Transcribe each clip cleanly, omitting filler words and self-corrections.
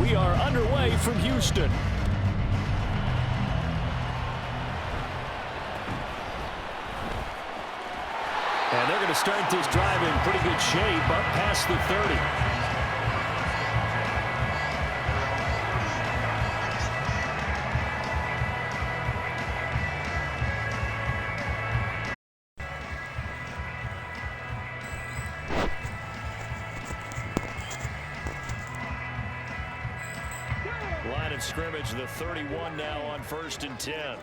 We are underway from Houston. And they're going to start this drive in pretty good shape up past the 30. Line of scrimmage, the 31 now on 1st and 10.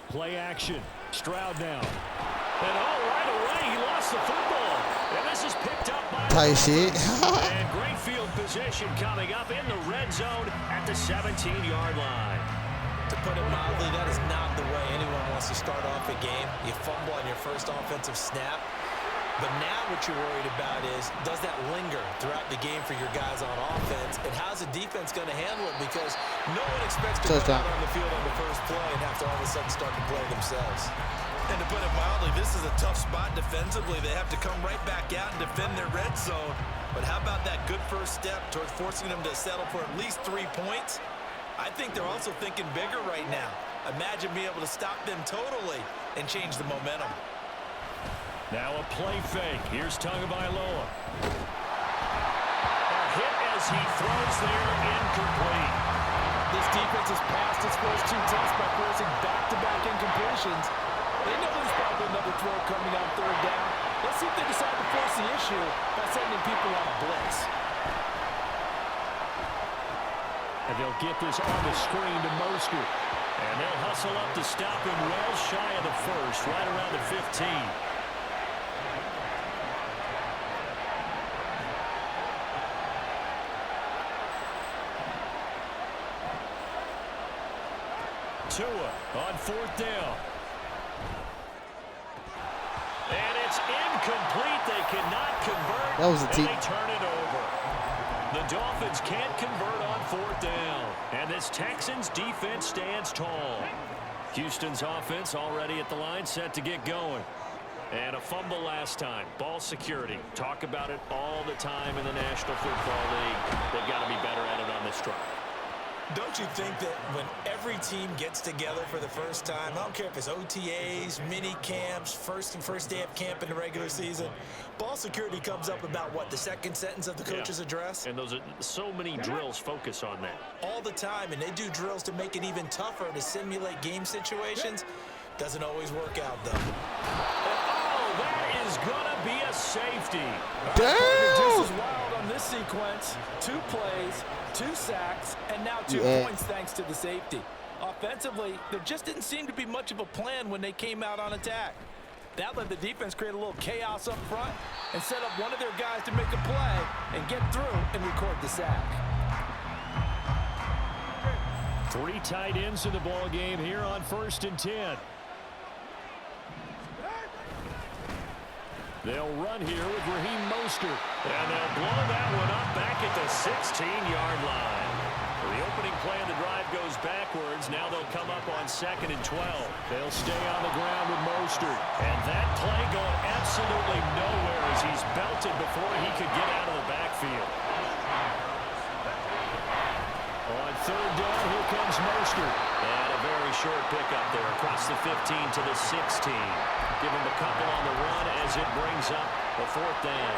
Play action. Stroud now. And right away, he lost the football. And this is picked up by and great field position coming up in the red zone at the 17-yard line. To put it mildly, that is not the way anyone wants to start off a game. You fumble on your first offensive snap. But now what you're worried about is, does that linger throughout the game for your guys on offense? And how's the defense going to handle it? Because no one expects to go out on the field on the first play and have to all of a sudden start to play themselves. And to put it mildly, this is a tough spot defensively. They have to come right back out and defend their red zone. But how about that good first step towards forcing them to settle for at least 3 points? I think they're also thinking bigger right now. Imagine being able to stop them totally and change the momentum. Now a play fake. Here's Tagovailoa. A hit as he throws there, incomplete. This defense has passed its first 2 tests by forcing back-to-back incompletions. They know there's probably another throw coming on 3rd down. Let's see if they decide to force the issue by sending people on a blitz. And they'll get this on the screen to Mostert. And they'll hustle up to stop him well shy of the first, right around the 15. Tua on 4th down. And it's incomplete. They cannot convert. That was a and they turn it over. The Dolphins can't convert on 4th down. And this Texans defense stands tall. Houston's offense already at the line, set to get going. And a fumble last time. Ball security. Talk about it all the time in the National Football League. They've got to be better at it on this drive. Don't you think that when every team gets together for the first time, I don't care if it's OTAs, mini camps, first day of camp in the regular season, ball security comes up about what, the second sentence of the coach's address? And those are so many drills focus on that. All the time, and they do drills to make it even tougher to simulate game situations. Doesn't always work out, though. Oh, that is going to be a safety. Damn! This is wild on this sequence. 2 plays, 2 sacks, and now 2 points thanks to the safety. Offensively, there just didn't seem to be much of a plan when they came out on attack. That let the defense create a little chaos up front and set up one of their guys to make a play and get through and record the sack. 3 tight ends in the ball game here on 1st and 10. They'll run here with Raheem Mostert. And they'll blow that one up back at the 16-yard line. The opening play of the drive goes backwards. Now they'll come up on 2nd and 12. They'll stay on the ground with Mostert. And that play going absolutely nowhere as he's belted before he could get out of the backfield. On 3rd down, here comes Mostert. And a very short pickup there across the 15 to the 16. Give him a couple on the run as it brings up the 4th down.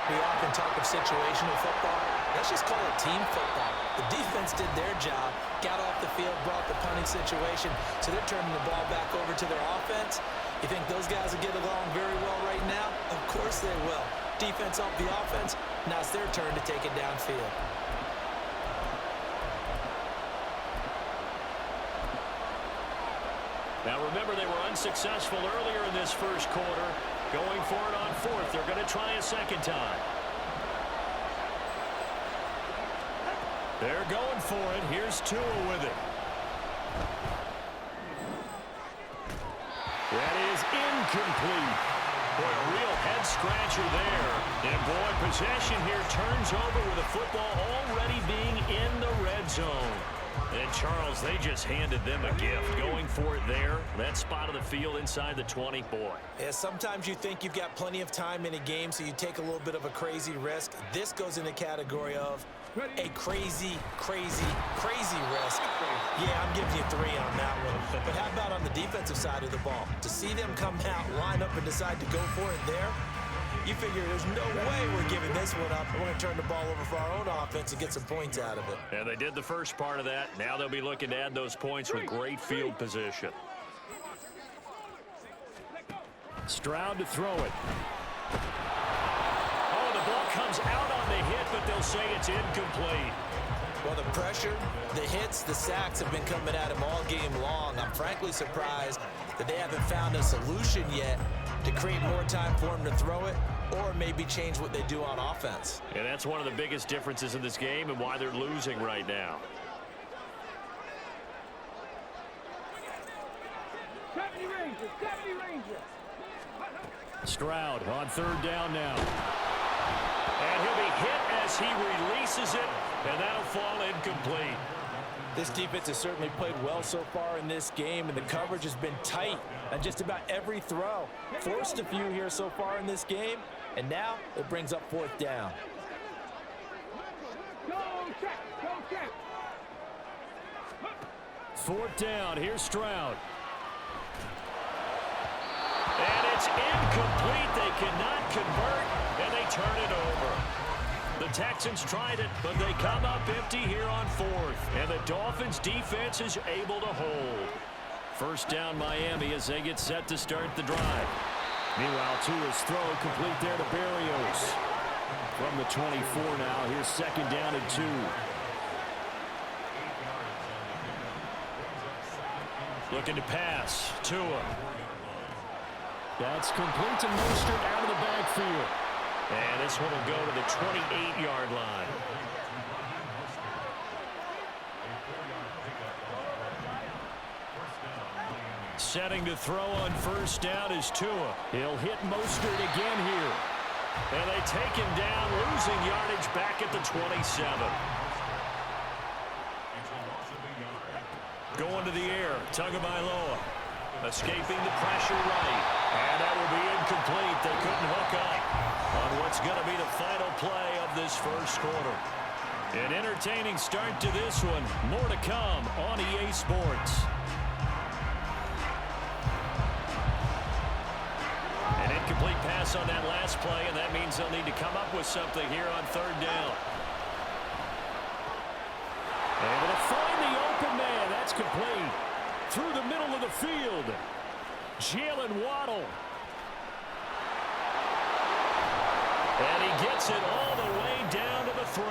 We often talk of situational football. Let's just call it team football. The defense did their job, got off the field, brought the punting situation, so they're turning the ball back over to their offense. You think those guys will get along very well right now? Of course they will. Defense off the offense, now it's their turn to take it downfield. Now remember, they were unsuccessful earlier in this first quarter. Going for it on 4th. They're going to try a second time. They're going for it. Here's Tua with it. That is incomplete. Boy, a real head-scratcher there. And, boy, possession here turns over with the football already being in the red zone. And, Charles, they just handed them a gift. Going for it there, that spot of the field inside the 20. Boy. Yeah, sometimes you think you've got plenty of time in a game, so you take a little bit of a crazy risk. This goes in the category of a crazy, crazy, crazy risk. Yeah, I'm giving you 3 on that one. But how about on the defensive side of the ball? To see them come out, line up, and decide to go for it there, you figure there's no way we're giving this one up. We're going to turn the ball over for our own offense and get some points out of it. And they did the first part of that. Now they'll be looking to add those points with great field position. Stroud to throw it. Oh, the ball comes out on the hit, but they'll say it's incomplete. Well, the pressure, the hits, the sacks have been coming at him all game long. I'm frankly surprised that they haven't found a solution yet to create more time for him to throw it or maybe change what they do on offense. And that's one of the biggest differences in this game and why they're losing right now. Stroud on 3rd down now. And he'll be hit as he releases it, and that'll fall incomplete. This defense has certainly played well so far in this game, and the coverage has been tight on just about every throw. Forced a few here so far in this game, and now it brings up 4th down. Fourth down, here's Stroud. And it's incomplete. They cannot convert, and they turn it over. The Texans tried it, but they come up empty here on 4th. And the Dolphins' defense is able to hold. First down, Miami, as they get set to start the drive. Meanwhile, Tua's throw complete there to Berrios. From the 24 now, here's 2nd down and 2. Looking to pass. Tua. That's complete to Mostert out of the backfield. And this one will go to the 28-yard line. Setting to throw on first down is Tua. He'll hit Mostert again here. And they take him down, losing yardage back at the 27. Going to the air, Tagovailoa. Escaping the pressure right. And that will be incomplete. They couldn't hook up on what's going to be the final play of this first quarter. An entertaining start to this one. More to come on EA Sports. An incomplete pass on that last play, and that means they'll need to come up with something here on 3rd down. Able to find the open man. That's complete. Through the middle of the field. Jalen Waddle. And he gets it all the way down to the 3.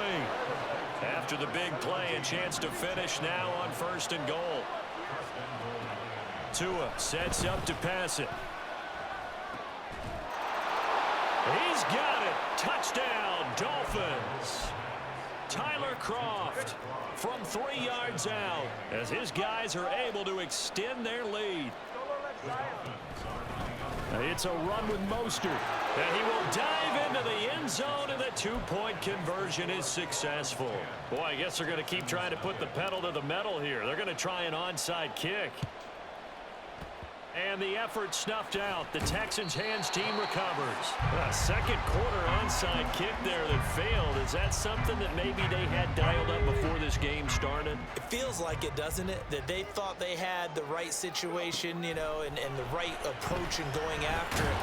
After the big play, a chance to finish now on 1st and goal. Tua sets up to pass it. He's got it. Touchdown, Dolphins. Tyler Kroft from 3 yards out as his guys are able to extend their lead. It's a run with Mostert, and he will dive into the end zone, and the 2-point conversion is successful. Boy, I guess they're going to keep trying to put the pedal to the metal here. They're going to try an onside kick. And the effort snuffed out. The Texans' hands team recovers. A second quarter onside kick there that failed. Is that something that maybe they had dialed up before this game started? It feels like it, doesn't it? That they thought they had the right situation, you know, and the right approach in going after it.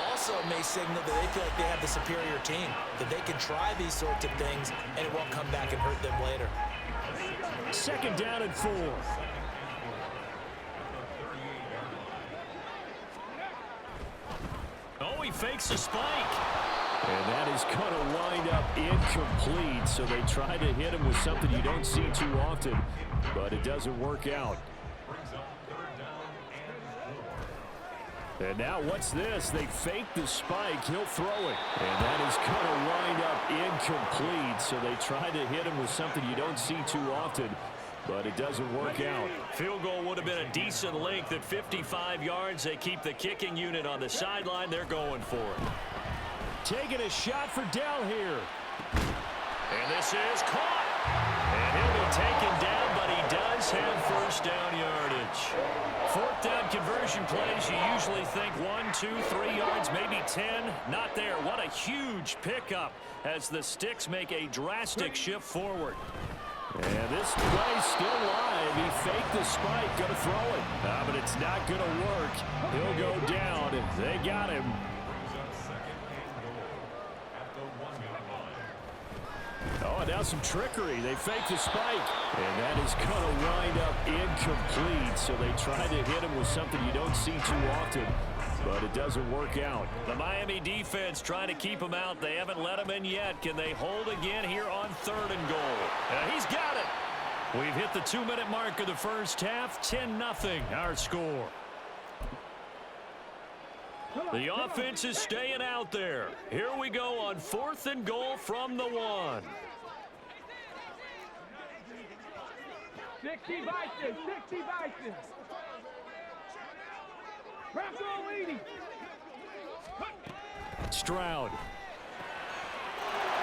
Also may signal that they feel like they have the superior team, that they can try these sorts of things and it won't come back and hurt them later. 2nd down and 4. Oh, he fakes a spike. And that is going to wind up incomplete. So they try to hit him with something you don't see too often, but it doesn't work out. And now what's this? They fake the spike. He'll throw it. And that is going to wind up incomplete. So they try to hit him with something you don't see too often, but it doesn't work out. Field goal would have been a decent length at 55 yards. They keep the kicking unit on the sideline. They're going for it. Taking a shot for Dell here. And this is caught. And he'll be taken down, but he does have first down yardage. Fourth down conversion plays, you usually think 1, 2, 3 yards, maybe 10. Not there. What a huge pickup as the Sticks make a drastic shift forward. And this play's still live. He faked the spike, going to throw it. But it's not going to work. He'll go down. They got him. Oh, and now some trickery. They fake the spike. And that is going to wind up incomplete. So they try to hit him with something you don't see too often. But it doesn't work out. The Miami defense trying to keep him out. They haven't let him in yet. Can they hold again here on 3rd and goal? He's got it. We've hit the 2-minute mark of the first half. 10-0 our score. The offense is staying out there. Here we go on 4th and goal from the 1. 60 Vikings, 60 Vikings. Bronco leading. Stroud.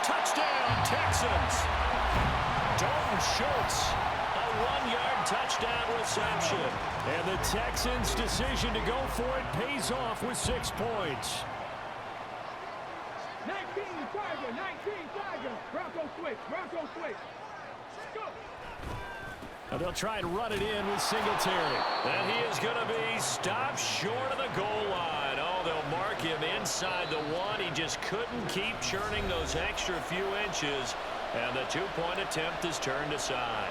Touchdown, Texans. Dalton Schultz, a 1-yard touchdown reception. And the Texans' decision to go for it pays off with 6 points. 19 Tiger, 19 Tiger. Bronco switch, Bronco switch. Go. And they'll try and run it in with Singletary. And he is going to be stopped short of the goal line. Oh, they'll mark him inside the 1. He just couldn't keep churning those extra few inches. And the 2-point attempt is turned aside.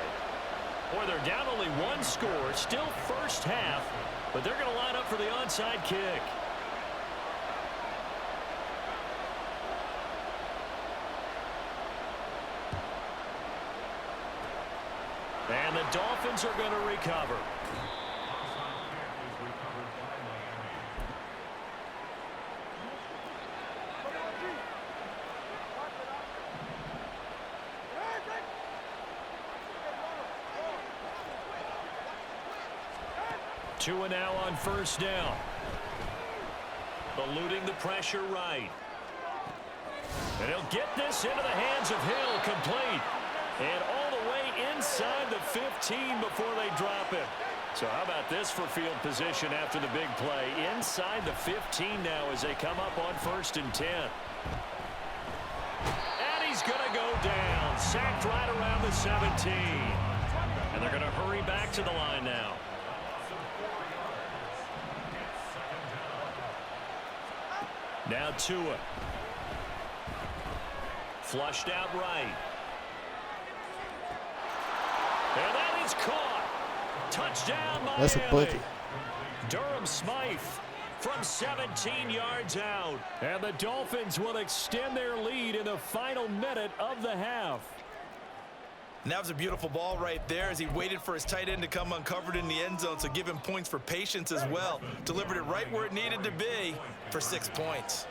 Boy, they're down only 1 score. Still first half. But they're going to line up for the onside kick. And the Dolphins are going to recover. Two and now on first down. Eluding the pressure right. And he'll get this into the hands of Hill, complete. And all the way inside the 15 before they drop him. So how about this for field position after the big play? Inside the 15 now as they come up on 1st and 10. And he's going to go down. Sacked right around the 17. And they're going to hurry back to the line now. Now Tua. Flushed out right. And that is caught. Touchdown, Miami. That's a bucket. Durham Smythe from 17 yards out. And the Dolphins will extend their lead in the final minute of the half. And that was a beautiful ball right there as he waited for his tight end to come uncovered in the end zone, so give him points for patience as well. Delivered it right where it needed to be for 6 points.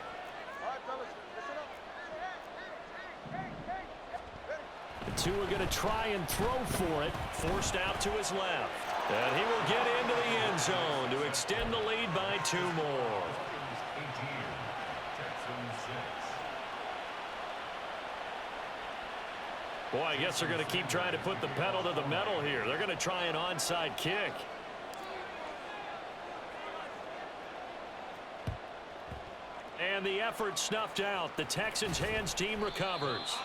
The Tua going to try and throw for it. Forced out to his left. And he will get into the end zone to extend the lead by 2 more. Boy, I guess they're going to keep trying to put the pedal to the metal here. They're going to try an onside kick. And the effort snuffed out. The Texans' hands team recovers.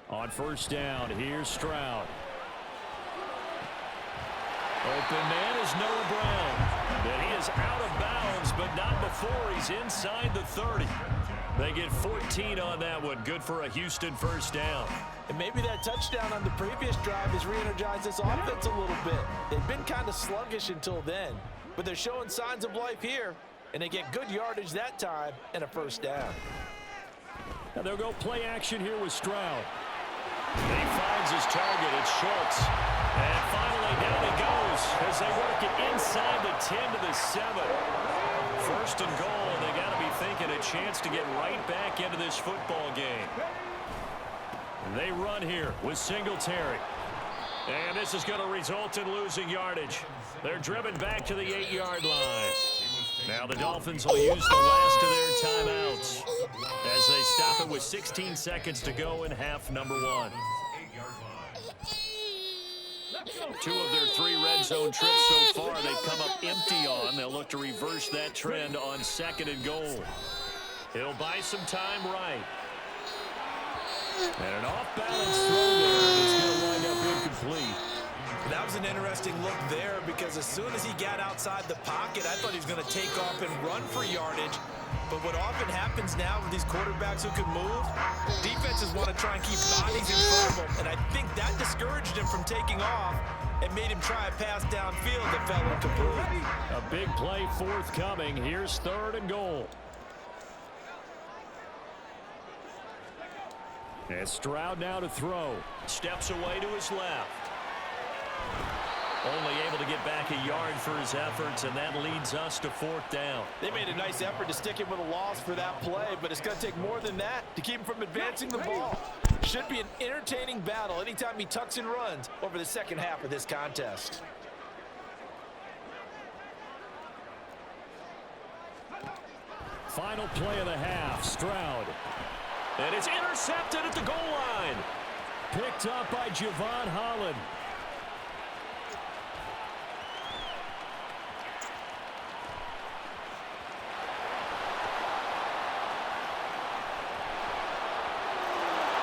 On first down, here's Stroud. Open man is Noah Brown. And he is out of bounds, but not before he's inside the 30. They get 14 on that one. Good for a Houston first down. And maybe that touchdown on the previous drive has re-energized this offense a little bit. They've been kind of sluggish until then, but they're showing signs of life here, and they get good yardage that time and a first down. Now they'll go play action here with Stroud. And he finds his target. It's Schultz. And finally down he goes as they work it inside the 10 to the 7. First and goal, and they got to be thinking a chance to get right back into this football game. They run here with Singletary. And this is going to result in losing yardage. They're driven back to the 8-yard line. Now the Dolphins will use the last of their timeouts as they stop it with 16 seconds to go in half number 1. 2 of their 3 red zone trips so far they've come up empty on. They'll look to reverse that trend on 2nd and goal. He'll buy some time right. And an off-balance throw there. It's going to wind up incomplete. That was an interesting look there because as soon as he got outside the pocket, I thought he was going to take off and run for yardage. But what often happens now with these quarterbacks who can move, defenses want to try and keep bodies in front of them. And I think that discouraged him from taking off and made him try a pass downfield that fell incomplete. A big play forthcoming. Here's 3rd and goal. And Stroud now to throw. Steps away to his left. Only able to get back a yard for his efforts, and that leads us to 4th down. They made a nice effort to stick him with a loss for that play, but it's going to take more than that to keep him from advancing the ball. Should be an entertaining battle anytime he tucks and runs over the second half of this contest. Final play of the half, Stroud. And it's intercepted at the goal line. Picked up by Javon Holland.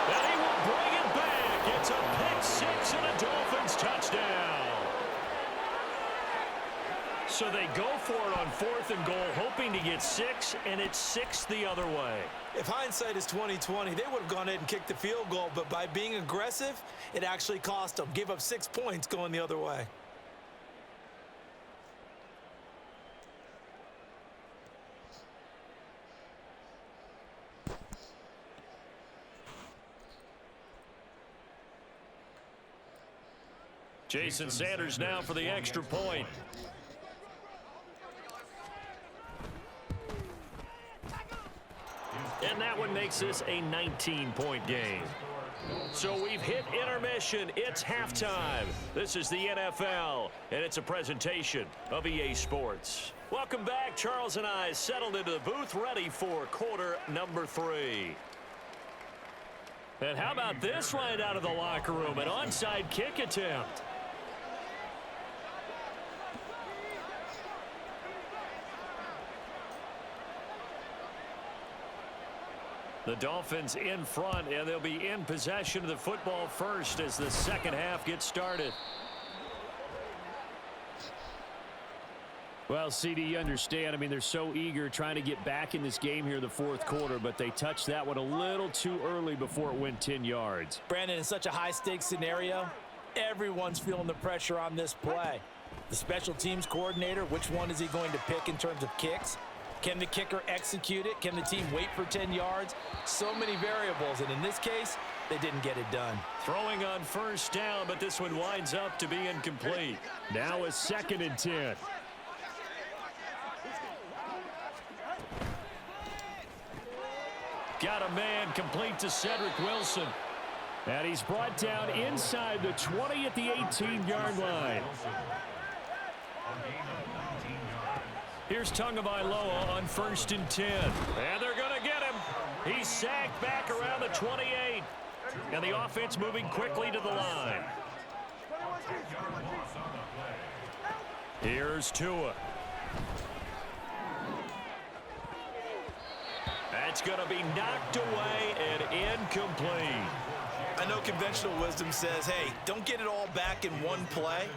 And he will bring it back. It's a pick 6 and a Dolphins touchdown. So they go for it on 4th and goal, hoping to get 6, and it's 6 the other way. If hindsight is 20/20, they would have gone ahead and kicked the field goal, but by being aggressive, it actually cost them. Gave up 6 points going the other way. Jason Sanders now for the extra point. And that one makes this a 19-point game. So we've hit intermission. It's halftime. This is the NFL, and it's a presentation of EA Sports. Welcome back. Charles and I settled into the booth, ready for quarter number 3. And how about this right out of the locker room? An onside kick attempt. The Dolphins in front, and they'll be in possession of the football first as the second half gets started. Well, CD, you understand. I mean, they're so eager trying to get back in this game here in the 4th quarter, but they touched that one a little too early before it went 10 yards. Brandon, in such a high-stakes scenario, everyone's feeling the pressure on this play. The special teams coordinator, which one is he going to pick in terms of kicks? Can the kicker execute it? Can the team wait for 10 yards? So many variables, and in this case, they didn't get it done. Throwing on 1st down, but this one winds up to be incomplete. Now a 2nd and 10. Got a man complete to Cedric Wilson. And he's brought down inside the 20 at the 18-yard line. Here's Tagovailoa on 1st and 10. And they're going to get him. He's sacked back around the 28. And the offense moving quickly to the line. Here's Tua. That's going to be knocked away and incomplete. I know conventional wisdom says, hey, don't get it all back in one play.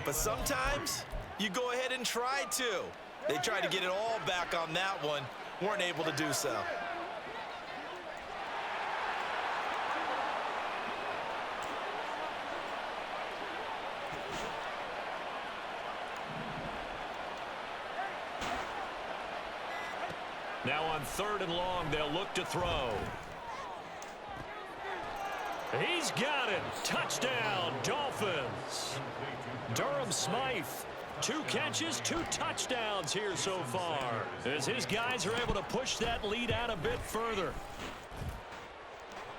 But sometimes you go ahead and try to. They tried to get it all back on that one. Weren't able to do so. Now on 3rd and long, they'll look to throw. He's got it. Touchdown, Dolphins. Durham Smythe. 2 catches, 2 touchdowns here so far, as his guys are able to push that lead out a bit further.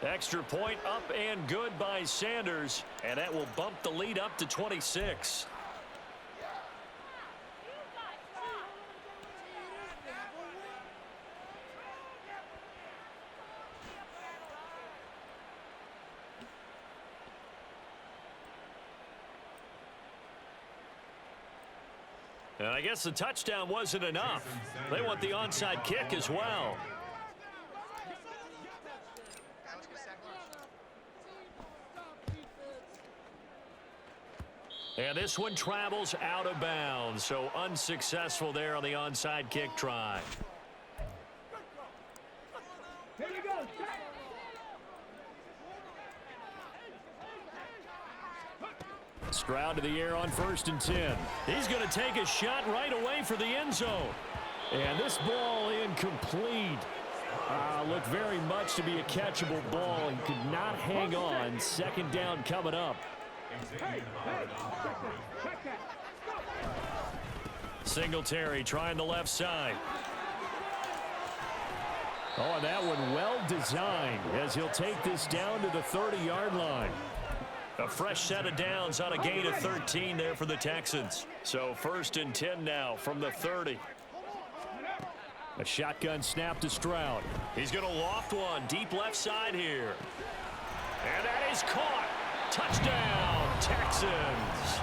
Extra point up and good by Sanders, and that will bump the lead up to 26. And I guess the touchdown wasn't enough. They want the onside kick as well. And this one travels out of bounds, so unsuccessful there on the onside kick try. Here we go. Stroud to the air on 1st and 10. He's going to take a shot right away for the end zone. And this ball incomplete. Looked very much to be a catchable ball and could not hang on. 2nd down coming up. Singletary trying the left side. Oh, and that one well designed as he'll take this down to the 30-yard line. A fresh set of downs on a gain of 13 there for the Texans. So 1st and 10 now from the 30. A shotgun snap to Stroud. He's going to loft one deep left side here. And that is caught. Touchdown, Texans.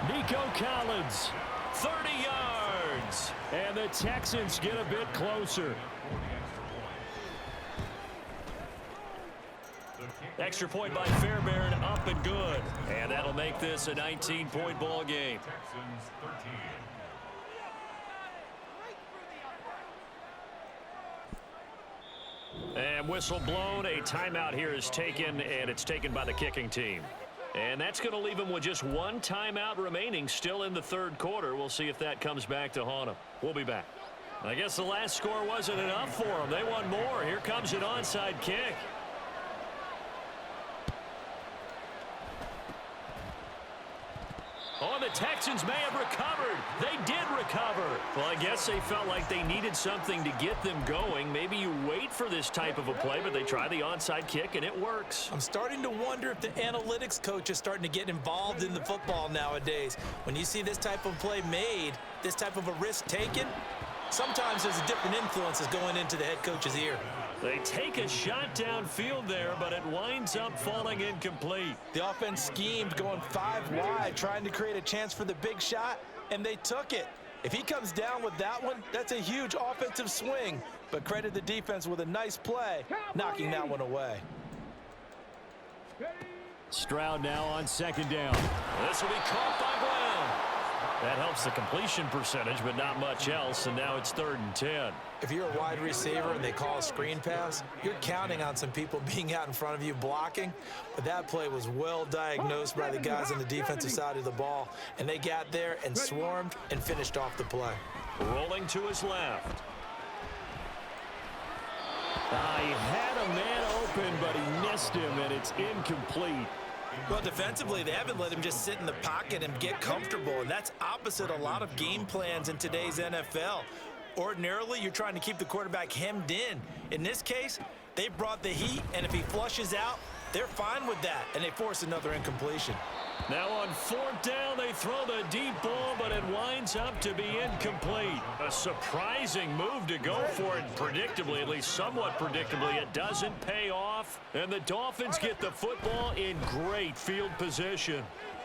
Nico Collins, 30 yards. And the Texans get a bit closer. Extra point by Fairbairn, up and good. And that'll make this a 19-point ball game. And whistle blown. A timeout here is taken, and it's taken by the kicking team. And that's going to leave them with just one timeout remaining still in the 3rd quarter. We'll see if that comes back to haunt them. We'll be back. I guess the last score wasn't enough for them. They want more. Here comes an onside kick. Oh, the Texans may have recovered. They did recover. Well, I guess they felt like they needed something to get them going. Maybe you wait for this type of a play, but they try the onside kick, and it works. I'm starting to wonder if the analytics coach is starting to get involved in the football nowadays. When you see this type of play made, this type of a risk taken, sometimes there's a different influences going into the head coach's ear. They take a shot downfield there, but it winds up falling incomplete. The offense schemed going 5 wide, trying to create a chance for the big shot, and they took it. If he comes down with that one, that's a huge offensive swing. But credit the defense with a nice play, knocking that one away. Stroud now on 2nd down. This will be caught by Brown. That helps the completion percentage, but not much else, and now it's 3rd and 10. If you're a wide receiver and they call a screen pass, you're counting on some people being out in front of you blocking. But that play was well diagnosed by the guys on the defensive side of the ball, and they got there and swarmed and finished off the play. Rolling to his left. He had a man open, but he missed him, and it's incomplete. Well, defensively, they haven't let him just sit in the pocket and get comfortable, and that's opposite a lot of game plans in today's NFL. Ordinarily, you're trying to keep the quarterback hemmed in. In this case, they brought the heat, and if he flushes out, they're fine with that, and they force another incompletion. Now on 4th down, they throw the deep ball, but it winds up to be incomplete. A surprising move to go for it, predictably, at least somewhat predictably. It doesn't pay off, and the Dolphins get the football in great field position.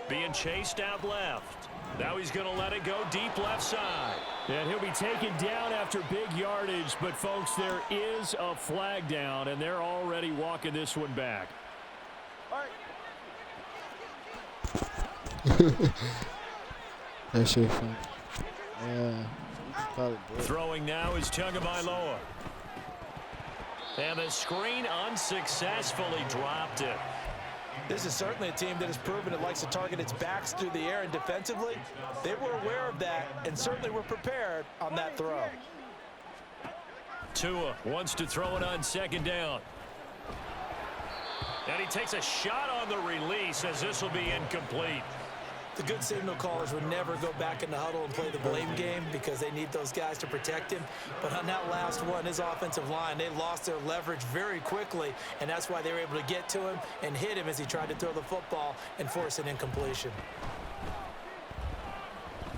Being chased out left. Now he's going to let it go deep left side. And he'll be taken down after big yardage, but folks, there is a flag down, and they're already walking this one back. That shit fun. Yeah. Throwing now is Tagovailoa. And the screen unsuccessfully dropped it. This is certainly a team that has proven it likes to target its backs through the air, and defensively, they were aware of that and certainly were prepared on that throw. Tua wants to throw it on 2nd down. And he takes a shot on the release as this will be incomplete. The good signal callers would never go back in the huddle and play the blame game because they need those guys to protect him. But on that last one, his offensive line, they lost their leverage very quickly, and that's why they were able to get to him and hit him as he tried to throw the football and force an incompletion.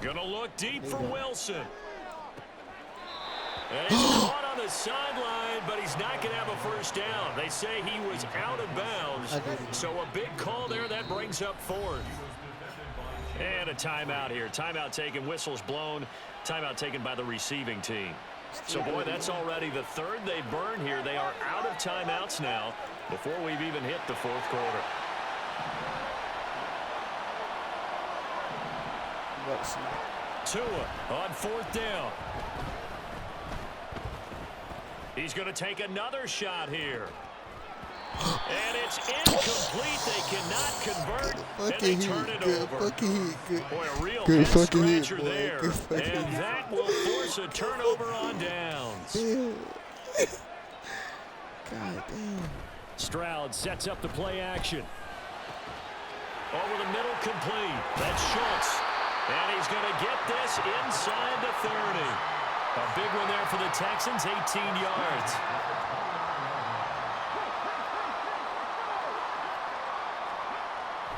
Gonna look deep for Wilson. And he's caught on the sideline, but he's not going to have a first down. They say he was out of bounds. So a big call there. That brings up fourth. And a timeout here. Timeout taken, whistles blown. Timeout taken by the receiving team. So, boy, that's already the third they burn here. They are out of timeouts now before we've even hit the fourth quarter. Tua on fourth down. He's going to take another shot here. And it's incomplete. They cannot convert, and they turn it over. Boy, a real head-scratcher there. And that will force a turnover on downs. God damn. Stroud sets up the play action. Over the middle, complete. That's Schultz. And he's going to get this inside the 30. A big one there for the Texans, 18 yards.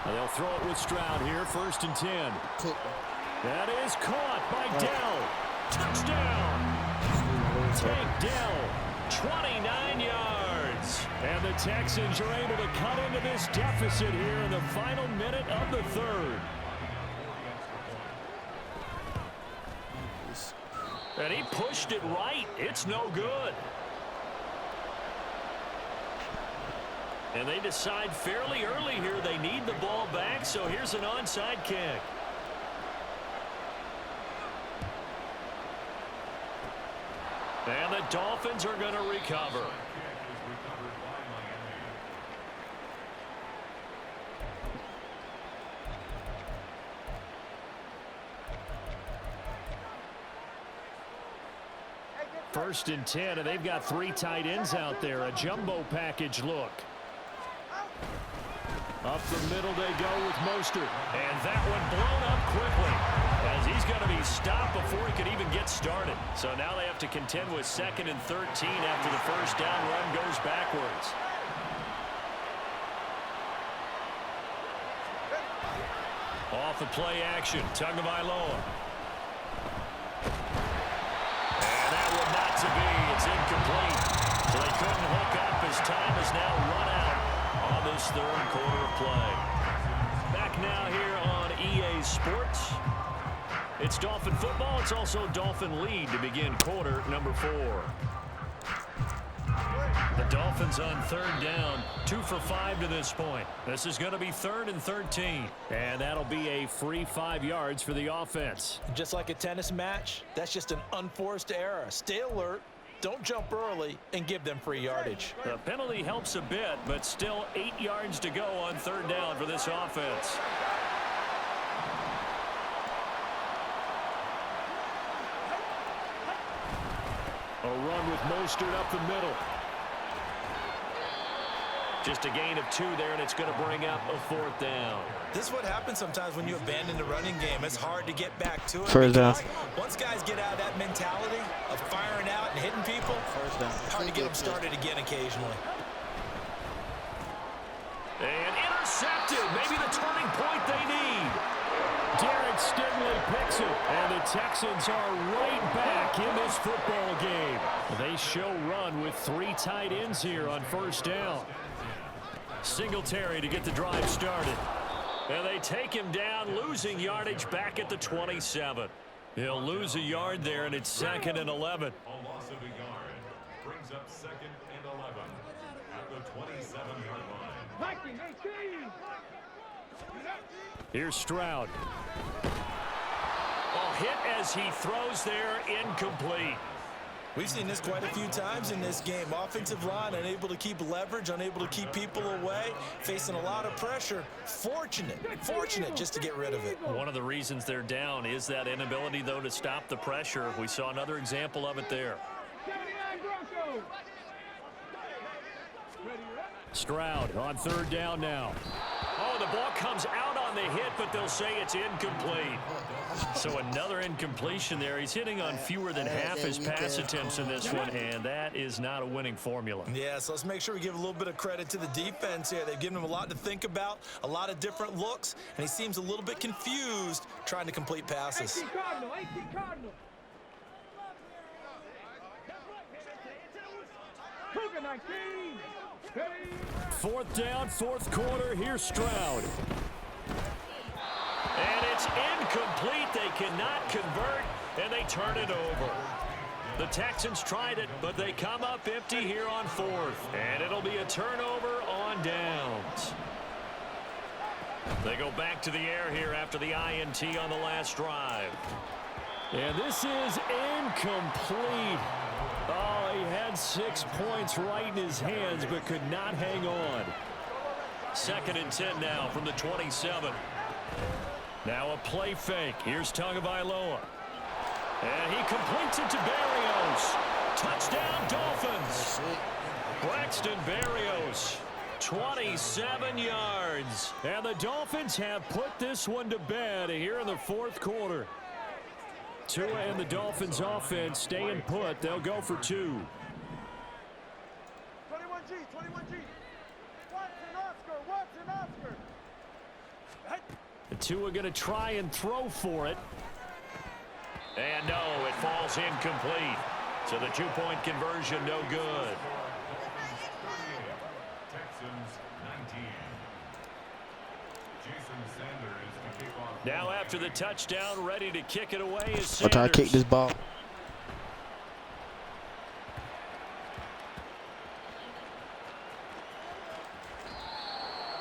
And they'll throw it with Stroud here, 1st and 10. That is caught by Dell. Touchdown. Take Dell, 29 yards. And the Texans are able to cut into this deficit here in the final minute of the third. And he pushed it right. It's no good. And they decide fairly early here they need the ball back, so here's an onside kick. And the Dolphins are going to recover. First and 10, and they've got 3 tight ends out there. A jumbo package look. Up the middle they go with Mostert. And that one blown up quickly as he's going to be stopped before he could even get started. So now they have to contend with 2nd and 13 after the first down run goes backwards. Off the play action, Tagovailoa. To be, it's incomplete. So they couldn't hook up as time is now run out on this third quarter of play. Back now here on EA Sports. It's Dolphin football. It's also Dolphin lead to begin quarter number 4. The Dolphins on 3rd down, 2 for 5 to this point. This is going to be 3rd and 13. And that'll be a free 5 yards for the offense. Just like a tennis match, that's just an unforced error. Stay alert, don't jump early, and give them free yardage. The penalty helps a bit, but still 8 yards to go on 3rd down for this offense. A run with Mostert up the middle. Just a gain of 2 there, and it's going to bring up a 4th down. This is what happens sometimes when you abandon the running game. It's hard to get back to it. First down. Once guys get out of that mentality of firing out and hitting people, hard to get them started again occasionally. And intercepted. Maybe the turning point they need. Derek Stingley picks it, and the Texans are right back in this football game. They show run with 3 tight ends here on 1st down. Singletary to get the drive started. And they take him down, losing yardage back at the 27. He'll lose a yard there, and it's 2nd and 11. A loss of a yard brings up 2nd and 11 at the 27-yard line. Here's Stroud. A hit as he throws there, incomplete. We've seen this quite a few times in this game. Offensive line unable to keep leverage, unable to keep people away, facing a lot of pressure. Fortunate just to get rid of it. One of the reasons they're down is that inability, though, to stop the pressure. We saw another example of it there. Stroud on 3rd down now. Oh, the ball comes out on the hit, but they'll say it's incomplete. So another incompletion there. He's hitting on fewer than half his pass attempts in this one, and that is not a winning formula. Yeah, so let's make sure we give a little bit of credit to the defense here. They've given him a lot to think about, a lot of different looks, and he seems a little bit confused trying to complete passes. 18 Cardinal, 18 Cardinal. Cougar 19. Hey. Fourth down, fourth quarter. Here's Stroud. And it's incomplete. They cannot convert, and they turn it over. The Texans tried it, but they come up empty here on fourth. And it'll be a turnover on downs. They go back to the air here after the INT on the last drive. And this is incomplete. Oh, he had 6 points right in his hands, but could not hang on. 2nd and 10 now from the 27. Now a play fake. Here's Tagovailoa. And he completes it to Berrios. Touchdown, Dolphins. Braxton Berrios, 27 yards. And the Dolphins have put this one to bed here in the fourth quarter. Tua and the Dolphins offense staying put. They'll go for 2. 21G, 21G. Watson Oscar. The Tua going to try and throw for it. And no, it falls incomplete. So the 2-point conversion no good. Texans 19. Jason Sanders to kick off. Now after the touchdown, ready to kick it away is Sanders. I'll try to kick this ball.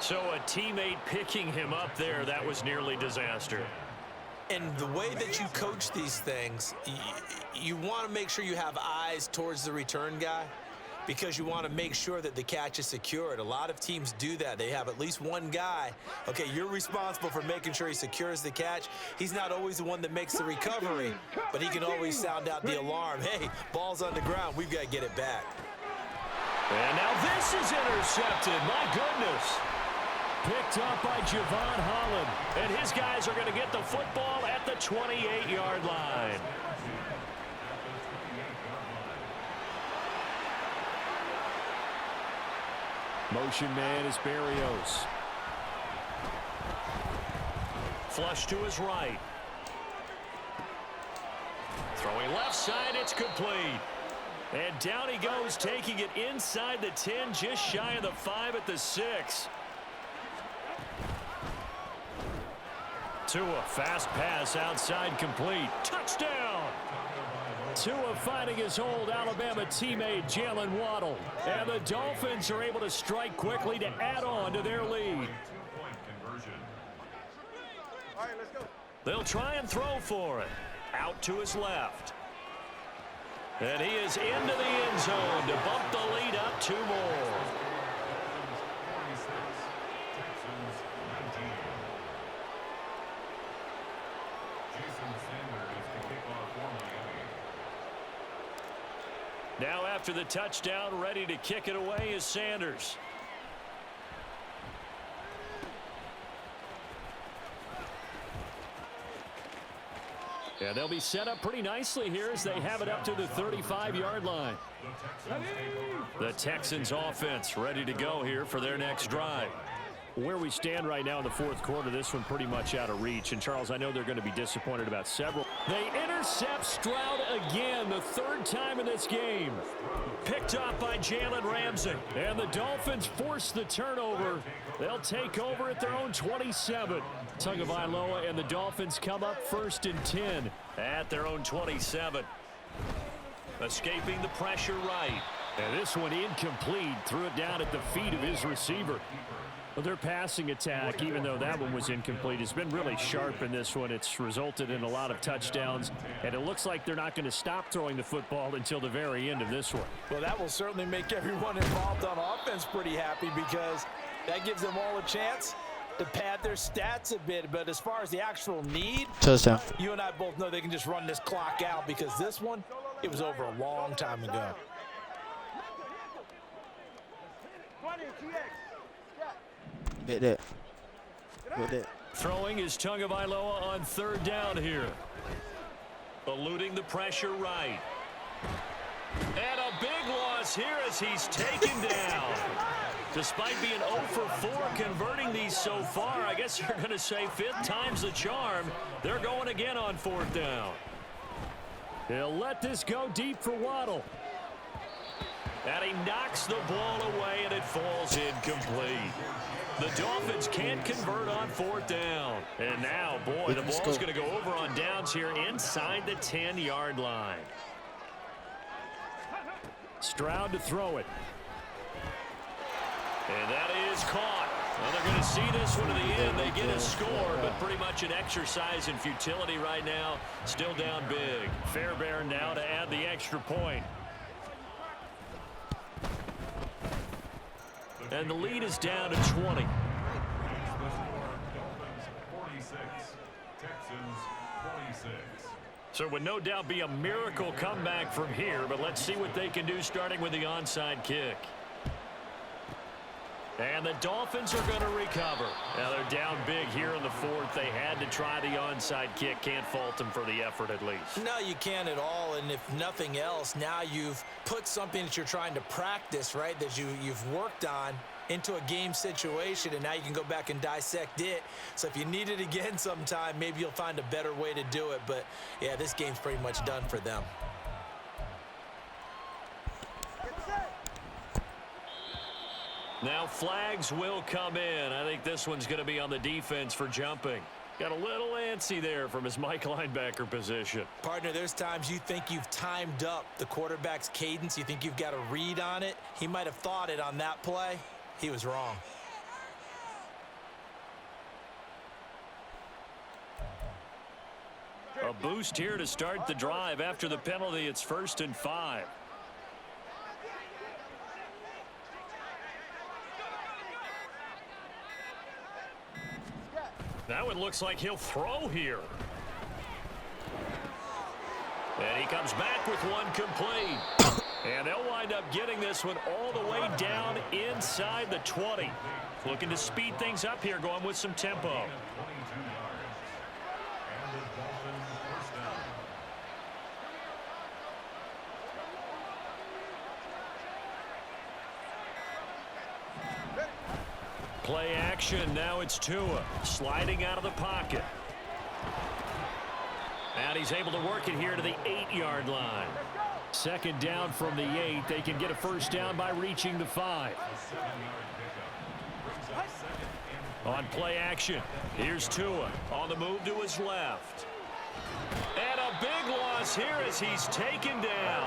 So a teammate picking him up there, that was nearly disaster. And the way that you coach these things, you want to make sure you have eyes towards the return guy because you want to make sure that the catch is secured. A lot of teams do that. They have at least one guy. Okay, you're responsible for making sure he secures the catch. He's not always the one that makes the recovery, but he can always sound out the alarm. Hey, ball's on the ground. We've got to get it back. And now this is intercepted. My goodness. Picked up by Javon Holland. And his guys are going to get the football at the 28-yard line. Motion man is Berrios. Flush to his right. Throwing left side, it's complete. And down he goes, taking it inside the 10, just shy of the 5 at the 6. Tua, fast pass outside, complete. Touchdown! Tua finding his old Alabama teammate Jalen Waddle. And the Dolphins are able to strike quickly to add on to their lead. 2-point conversion. All right, let's go. They'll try and throw for it. Out to his left. And he is into the end zone to bump the lead up 2 more. Texans 19. Jason Sanders to kick off for Miami. Now after the touchdown, ready to kick it away is Sanders. Yeah, they'll be set up pretty nicely here as they have it up to the 35-yard line. The Texans offense ready to go here for their next drive. Where we stand right now in the fourth quarter, this one pretty much out of reach. And, Charles, I know they're going to be disappointed about several. They intercept Stroud again, the 3rd time in this game. Picked up by Jalen Ramsey. And the Dolphins force the turnover. They'll take over at their own 27. Tagovailoa and the Dolphins come up 1st and 10. At their own 27. Escaping the pressure right. And this one incomplete. Threw it down at the feet of his receiver. Well, their passing attack, even though that one was incomplete, has been really sharp in this one. It's resulted in a lot of touchdowns, and it looks like they're not going to stop throwing the football until the very end of this one. Well, that will certainly make everyone involved on offense pretty happy because that gives them all a chance to pad their stats a bit. But as far as the actual need, Touchdown. you and I both know they can just run this clock out because this one, it was over a long time ago. 20 TX. Get that. with it. Throwing is Tagovailoa on 3rd down here. Eluding the pressure right. And a big loss here as he's taken down. Despite being 0 for 4 converting these so far, I guess you're going to say 5th time's the charm. They're going again on 4th down. He'll let this go deep for Waddle. And he knocks the ball away, and it falls incomplete. The Dolphins can't convert on 4th down. And now, boy, the ball's going to go over on downs here inside the 10-yard line. Stroud to throw it. And that is caught. Well, they're going to see this one to the end. They get a score, but pretty much an exercise in futility right now. Still down big. Fairbairn now to add the extra point. And the lead is down to 20. 46, Texans 46. So it would no doubt be a miracle comeback from here, but let's see what they can do starting with the onside kick. And the Dolphins are going to recover. Now they're down big here in the 4th. They had to try the onside kick. Can't fault them for the effort at least. No, you can't at all. And if nothing else, now you've put something that you're trying to practice, right, that you've worked on into a game situation, and now you can go back and dissect it. So if you need it again sometime, maybe you'll find a better way to do it. But, yeah, this game's pretty much done for them. Now flags will come in. I think this one's going to be on the defense for jumping. Got a little antsy there from his Mike linebacker position. Partner, there's times you think you've timed up the quarterback's cadence. You think you've got a read on it. He might have thought it on that play. He was wrong. A boost here to start the drive. After the penalty, it's 1st and 5. That one looks like he'll throw here. And he comes back with one complete. And they'll wind up getting this one all the way down inside the 20. Looking to speed things up here, going with some tempo. Play action. Now it's Tua sliding out of the pocket. And he's able to work it here to the 8-yard line. 2nd down from the 8. They can get a 1st down by reaching the 5. On play action, here's Tua on the move to his left. And a big loss here as he's taken down.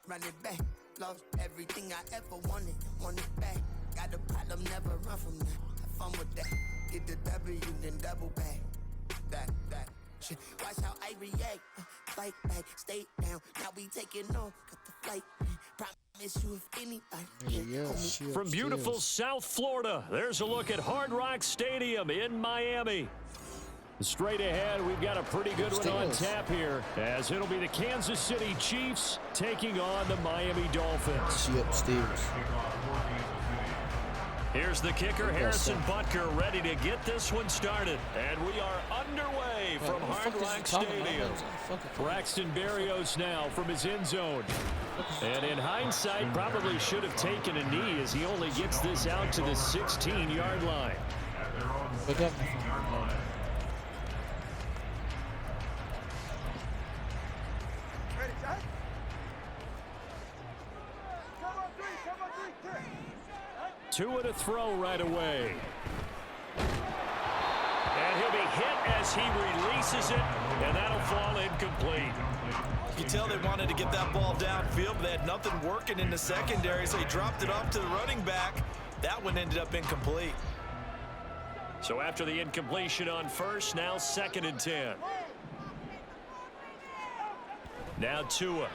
Run it back, lost everything I ever wanted it back. Got a problem, never run from that. Have fun with that. Get the W, then double back. That shit. Watch how I react. Fight back, stay down. Now we taking off, got the flight. Promise you if anybody. From beautiful South Florida, there's a look at Hard Rock Stadium in Miami. Straight ahead, we've got a pretty good one on tap here, as it'll be the Kansas City Chiefs taking on the Miami Dolphins. Here's the kicker, Harrison Butker, ready to get this one started. And we are underway from Hard Rock Stadium. Braxton Berrios now from his end zone. And in hindsight, probably should have taken a knee as he only gets this out to the 16-yard line. Tua to throw right away. And he'll be hit as he releases it, and that'll fall incomplete. You can tell they wanted to get that ball downfield, but they had nothing working in the secondary, so he dropped it off to the running back. That one ended up incomplete. So after the incompletion on first, now 2nd and 10. Now Tua.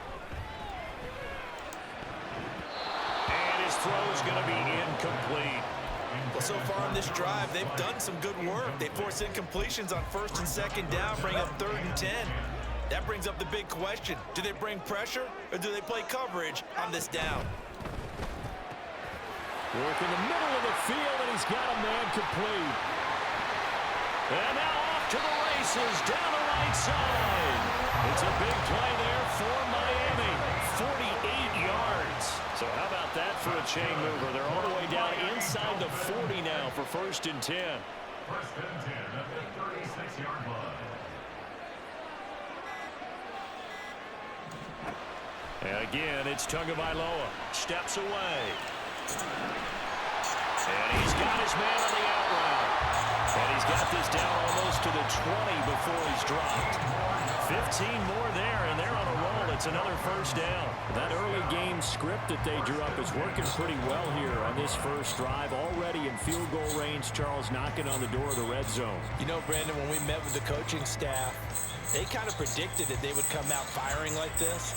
And his throw's going to be incomplete. Well, so far on this drive, they've done some good work. They force incompletions on 1st and 2nd down, bring up 3rd and 10. That brings up the big question. Do they bring pressure, or do they play coverage on this down? Work in the middle of the field, and he's got a man complete. And now off to the races, down the right side. It's a big play there for Miami. 48 yards. So how about that for a chain mover? They're all the way down inside the 40 now for 1st and 10. 1st and 10 at the 36-yard line. And again, it's Tagovailoa. Steps away. And he's got his man on the out route. And he's got this down almost to the 20 before he's dropped. 15 more there, and they're on a roll. It's another 1st down. That early game script that they drew up is working pretty well here on this first drive. Already in field goal range, Charles knocking on the door of the red zone. You know, Brandon, when we met with the coaching staff, they kind of predicted that they would come out firing like this.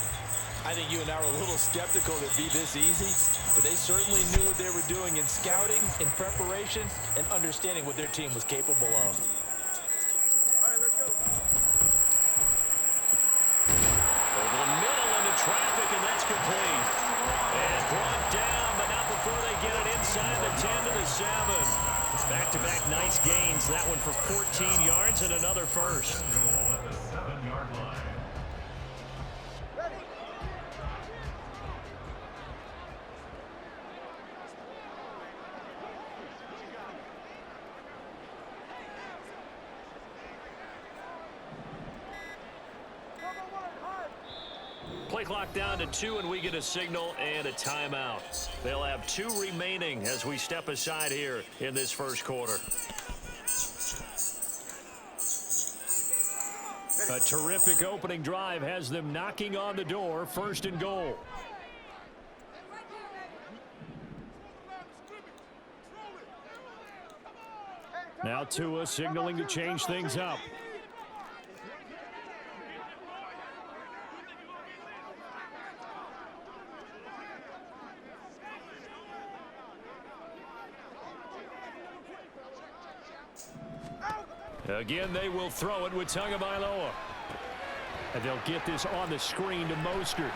I think you and I were a little skeptical that it'd be this easy, but they certainly knew what they were doing in scouting, in preparation, and understanding what their team was capable of. Over the middle into traffic, and that's complete. And brought down, but not before they get it inside the 10 to the 7. Back-to-back nice gains. That one for 14 yards and another first. At the 7-yard line. Play clock down to 2, and we get a signal and a timeout. They'll have 2 remaining as we step aside here in this first quarter. A terrific opening drive has them knocking on the door, 1st and goal. Now Tua signaling to change things up. Again, they will throw it with Tagovailoa. And they'll get this on the screen to Mostert.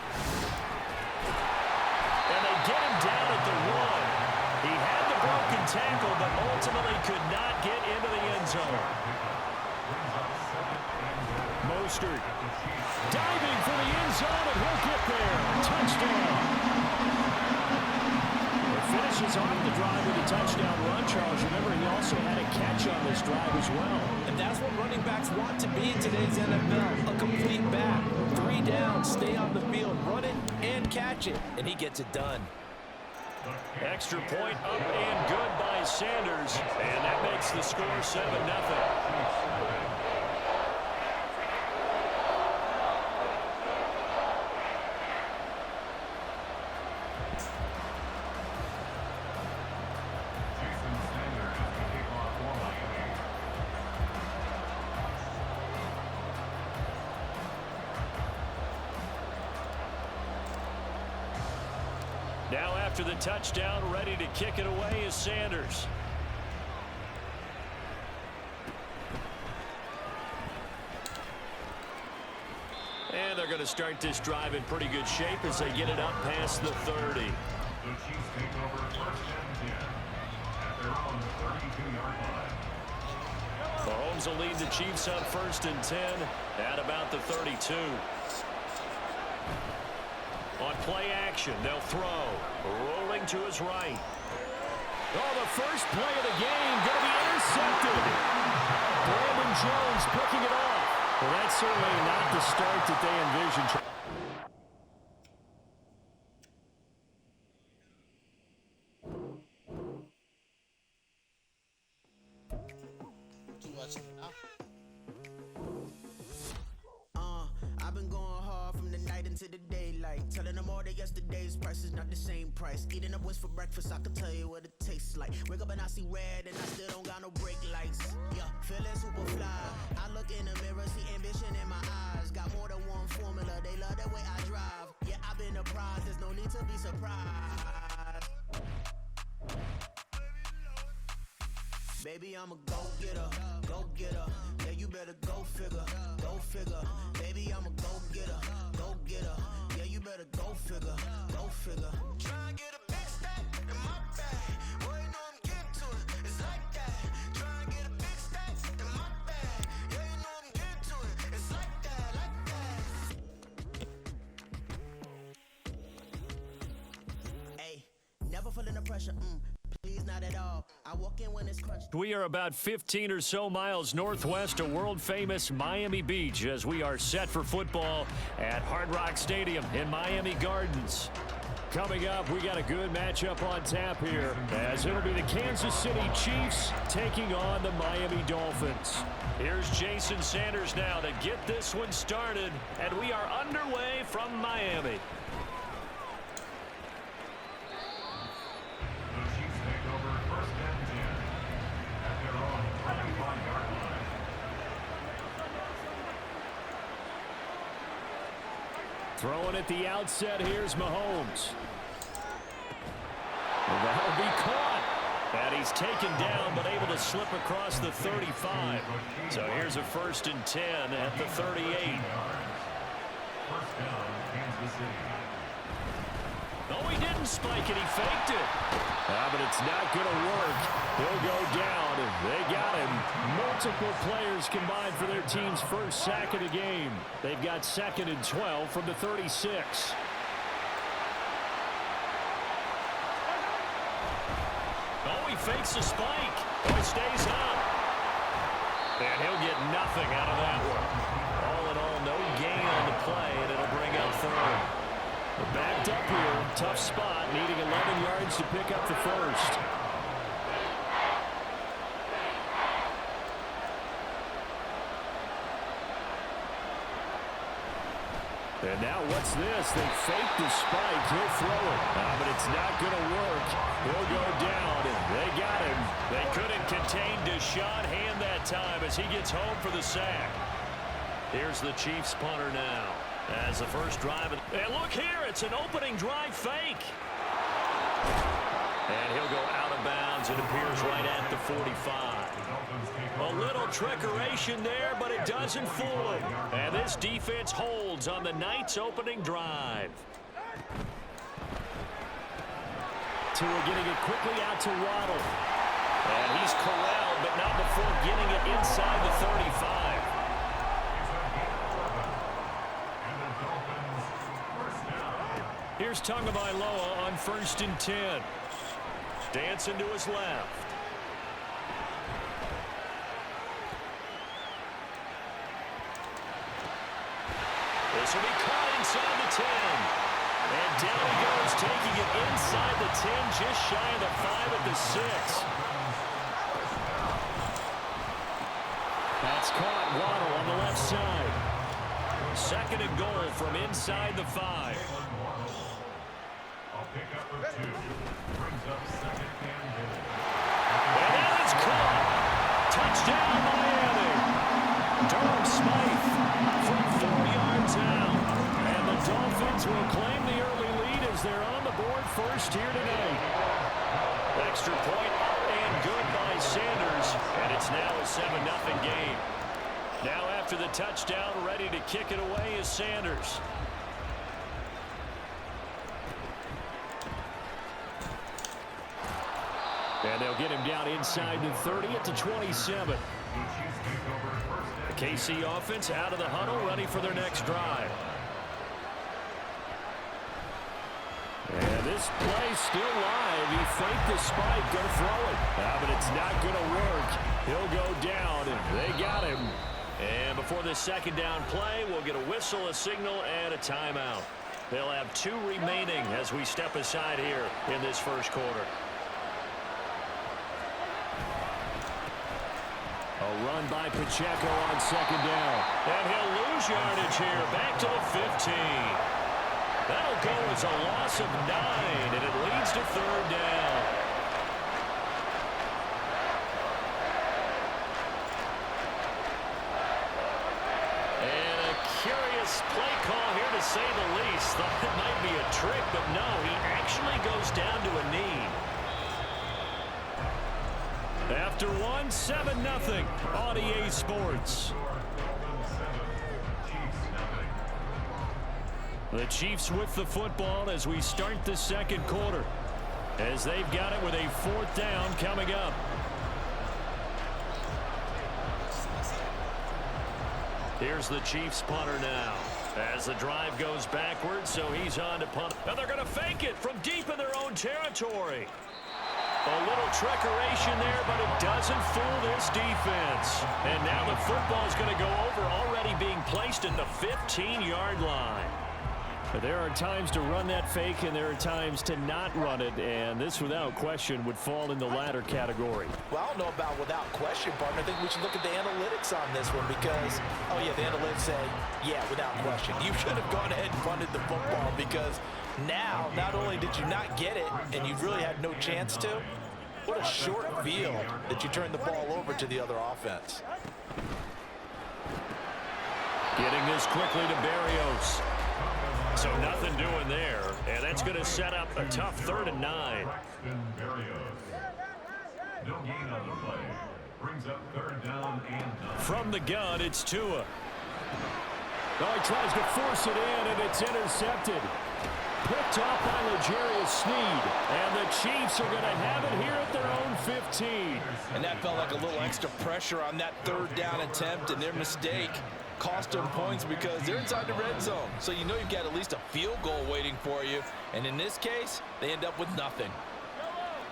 And they get him down at the 1. He had the broken tackle, but ultimately could not get into the end zone. Mostert diving for the end zone, and he'll get there. Touchdown. Finishes off the drive with a touchdown run, Charles. Remember, he also had a catch on this drive as well. And that's what running backs want to be in today's NFL. A complete back. 3 downs, stay on the field, run it, and catch it. And he gets it done. Extra point up and good by Sanders. And that makes the score 7-0. Now after the touchdown, ready to kick it away is Sanders. And they're going to start this drive in pretty good shape as they get it up past the 30. The Chiefs take over 1st and 10 at their own 32-yard line. Mahomes will lead the Chiefs on 1st and 10 at about the 32. On play action, they'll throw. Rolling to his right. Oh, the first play of the game going to be intercepted. Brandon Jones picking it off. Well, that's certainly not the start that they envisioned. touch it, I've been going hard from the night into the daylight. Telling them all that yesterday's price is not the same price. Eating up what's for breakfast, I can tell you what it tastes like. Wake up and I see red and I still don't got no brake lights. Yeah, feeling super fly. I look in the mirror, see ambition in my eyes. Got more than one formula, they love the way I drive. Yeah, I've been apprised, there's no need to be surprised. Baby, I'm a go-getter, go-getter. Yeah, you better go figure, go figure. Baby, I'm a go-getter, go-getter. Yeah, you better go figure, go figure. Try and get a big stack in my bag. Boy, you know I'm getting to it, it's like that. Try and get a big stack in my bag. Yeah, you know I'm getting to it, it's like that, like that. Hey, never feeling the pressure, please not at all. I walk in when it's crunched. We are about 15 or so miles northwest of world-famous Miami Beach as we are set for football at Hard Rock Stadium in Miami Gardens. Coming up, we got a good matchup on tap here as it'll be the Kansas City Chiefs taking on the Miami Dolphins. Here's Jason Sanders now to get this one started, and we are underway from Miami. Throwing at the outset, here's Mahomes. And that'll be caught. And he's taken down, but able to slip across the 35. So here's a 1st and 10 at the 38. First down, Kansas City. Oh, he didn't spike it. He faked it. But it's not going to work. He'll go down. They got him. Multiple players combined for their team's first sack of the game. They've got 2nd and 12 from the 36. Oh, he fakes the spike. Oh, he stays up. And he'll get nothing out of that one. All in all, no gain on the play, and it'll bring up 3rd. We're backed up here. Tough spot, needing 11 yards to pick up the first. And now what's this? They fake the spike. He'll throw it. But it's not going to work. He'll go down. They got him. They couldn't contain Deshaun Hand that time as he gets home for the sack. Here's the Chiefs punter now. As the first drive. And look here, it's an opening drive fake. And he'll go out of bounds. It appears right at the 45. A little trickeration there, but it doesn't fool him. And this defense holds on the night's opening drive. Tua getting it quickly out to Waddle. And he's corralled, but not before getting it inside the 35. Here's Tagovailoa on 1st and 10. Dancing to his left. This will be caught inside the 10. And down he goes, taking it inside the 10, just shy of the 5 at the 6. That's caught. Waddle on the left side. 2nd and goal from inside the 5. Pick up for 2. Brings up 2nd and goal. And that is caught. Touchdown, Miami. Durham Smythe from 4 yards out. And the Dolphins will claim the early lead as they're on the board first here tonight. Extra point up and good by Sanders. And it's now a 7-0 game. Now after the touchdown, ready to kick it away is Sanders. And they'll get him down inside the 30 at the 27. The KC offense out of the huddle, ready for their next drive. And this play still live. He faked the spike, going to throw it. But it's not going to work. He'll go down, and they got him. And before this 2nd down play, we'll get a whistle, a signal, and a timeout. They'll have 2 remaining as we step aside here in this first quarter. A run by Pacheco on second down. And he'll lose yardage here. Back to the 15. That'll go as a loss of 9, and it leads to third down. And a curious play call here, to say the least. Thought it might be a trick, but no, he actually goes down to a knee. After 1, 7-0 on EA Sports. The Chiefs with the football as we start the second quarter, as they've got it with a 4th down coming up. Here's the Chiefs punter now as the drive goes backwards, so he's on to punt. And they're going to fake it from deep in their own territory. A little trickeration there, but it doesn't fool this defense. And now the football's going to go over, already being placed at the 15-yard line. But there are times to run that fake, and there are times to not run it, and this, without question, would fall in the latter category. Well, I don't know about without question, partner. I think we should look at the analytics on this one because, oh, yeah, the analytics say, yeah, without question. You should have gone ahead and punted the football because now, not only did you not get it, and you really had no chance to, what a short field that you turned the ball over to the other offense. Getting this quickly to Berrios. So nothing doing there, and that's going to set up a tough 3rd and 9. No gain on the play. Brings up 3rd down and 9. From the gun, it's Tua. Oh, he tries to force it in, and it's intercepted. Picked off by L'Jarius Sneed, and the Chiefs are going to have it here at their own 15. And that felt like a little extra pressure on that 3rd down attempt, and their mistake cost them points because they're inside the red zone. So you know you've got at least a field goal waiting for you. And in this case, they end up with nothing.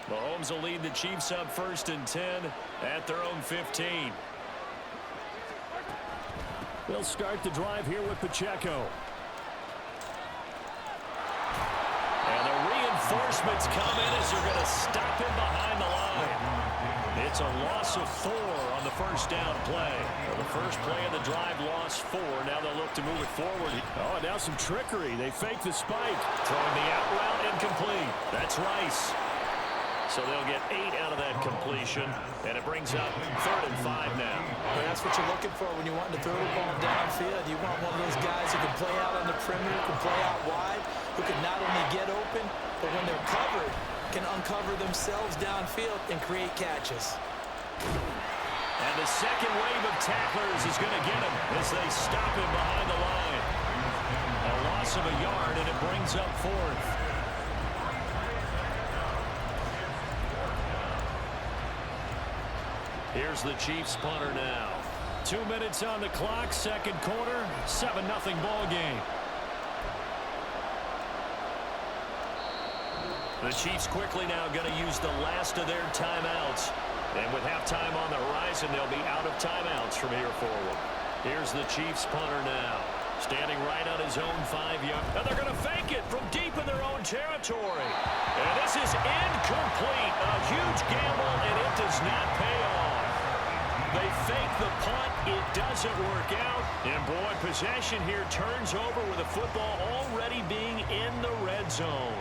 Mahomes will lead the Chiefs up 1st and 10 at their own 15. They'll start the drive here with Pacheco. And the reinforcements come in as they're going to stop him behind the line. It's a loss of 4 on the 1st down play. Well, the first play of the drive lost 4. Now they'll look to move it forward. Oh, now some trickery. They fake the spike. Throwing the out route incomplete. That's Rice. So they'll get 8 out of that completion, and it brings up 3rd and 5 now. Well, that's what you're looking for when you want to throw the ball downfield. You want one of those guys who can play out on the perimeter, can play out wide, who can not only get open, but when they're covered, can uncover themselves downfield and create catches. And the second wave of tacklers is going to get him as they stop him behind the line. A loss of a yard, and it brings up 4th. Here's the Chiefs punter now. 2 minutes on the clock, second quarter, 7-0 ball game. The Chiefs quickly now going to use the last of their timeouts. And with halftime on the horizon, they'll be out of timeouts from here forward. Here's the Chiefs punter now. Standing right on his own 5-yard. And they're going to fake it from deep in their own territory. And this is incomplete. A huge gamble, and it does not pay off. They fake the punt. It doesn't work out. And boy, possession here turns over with the football already being in the red zone.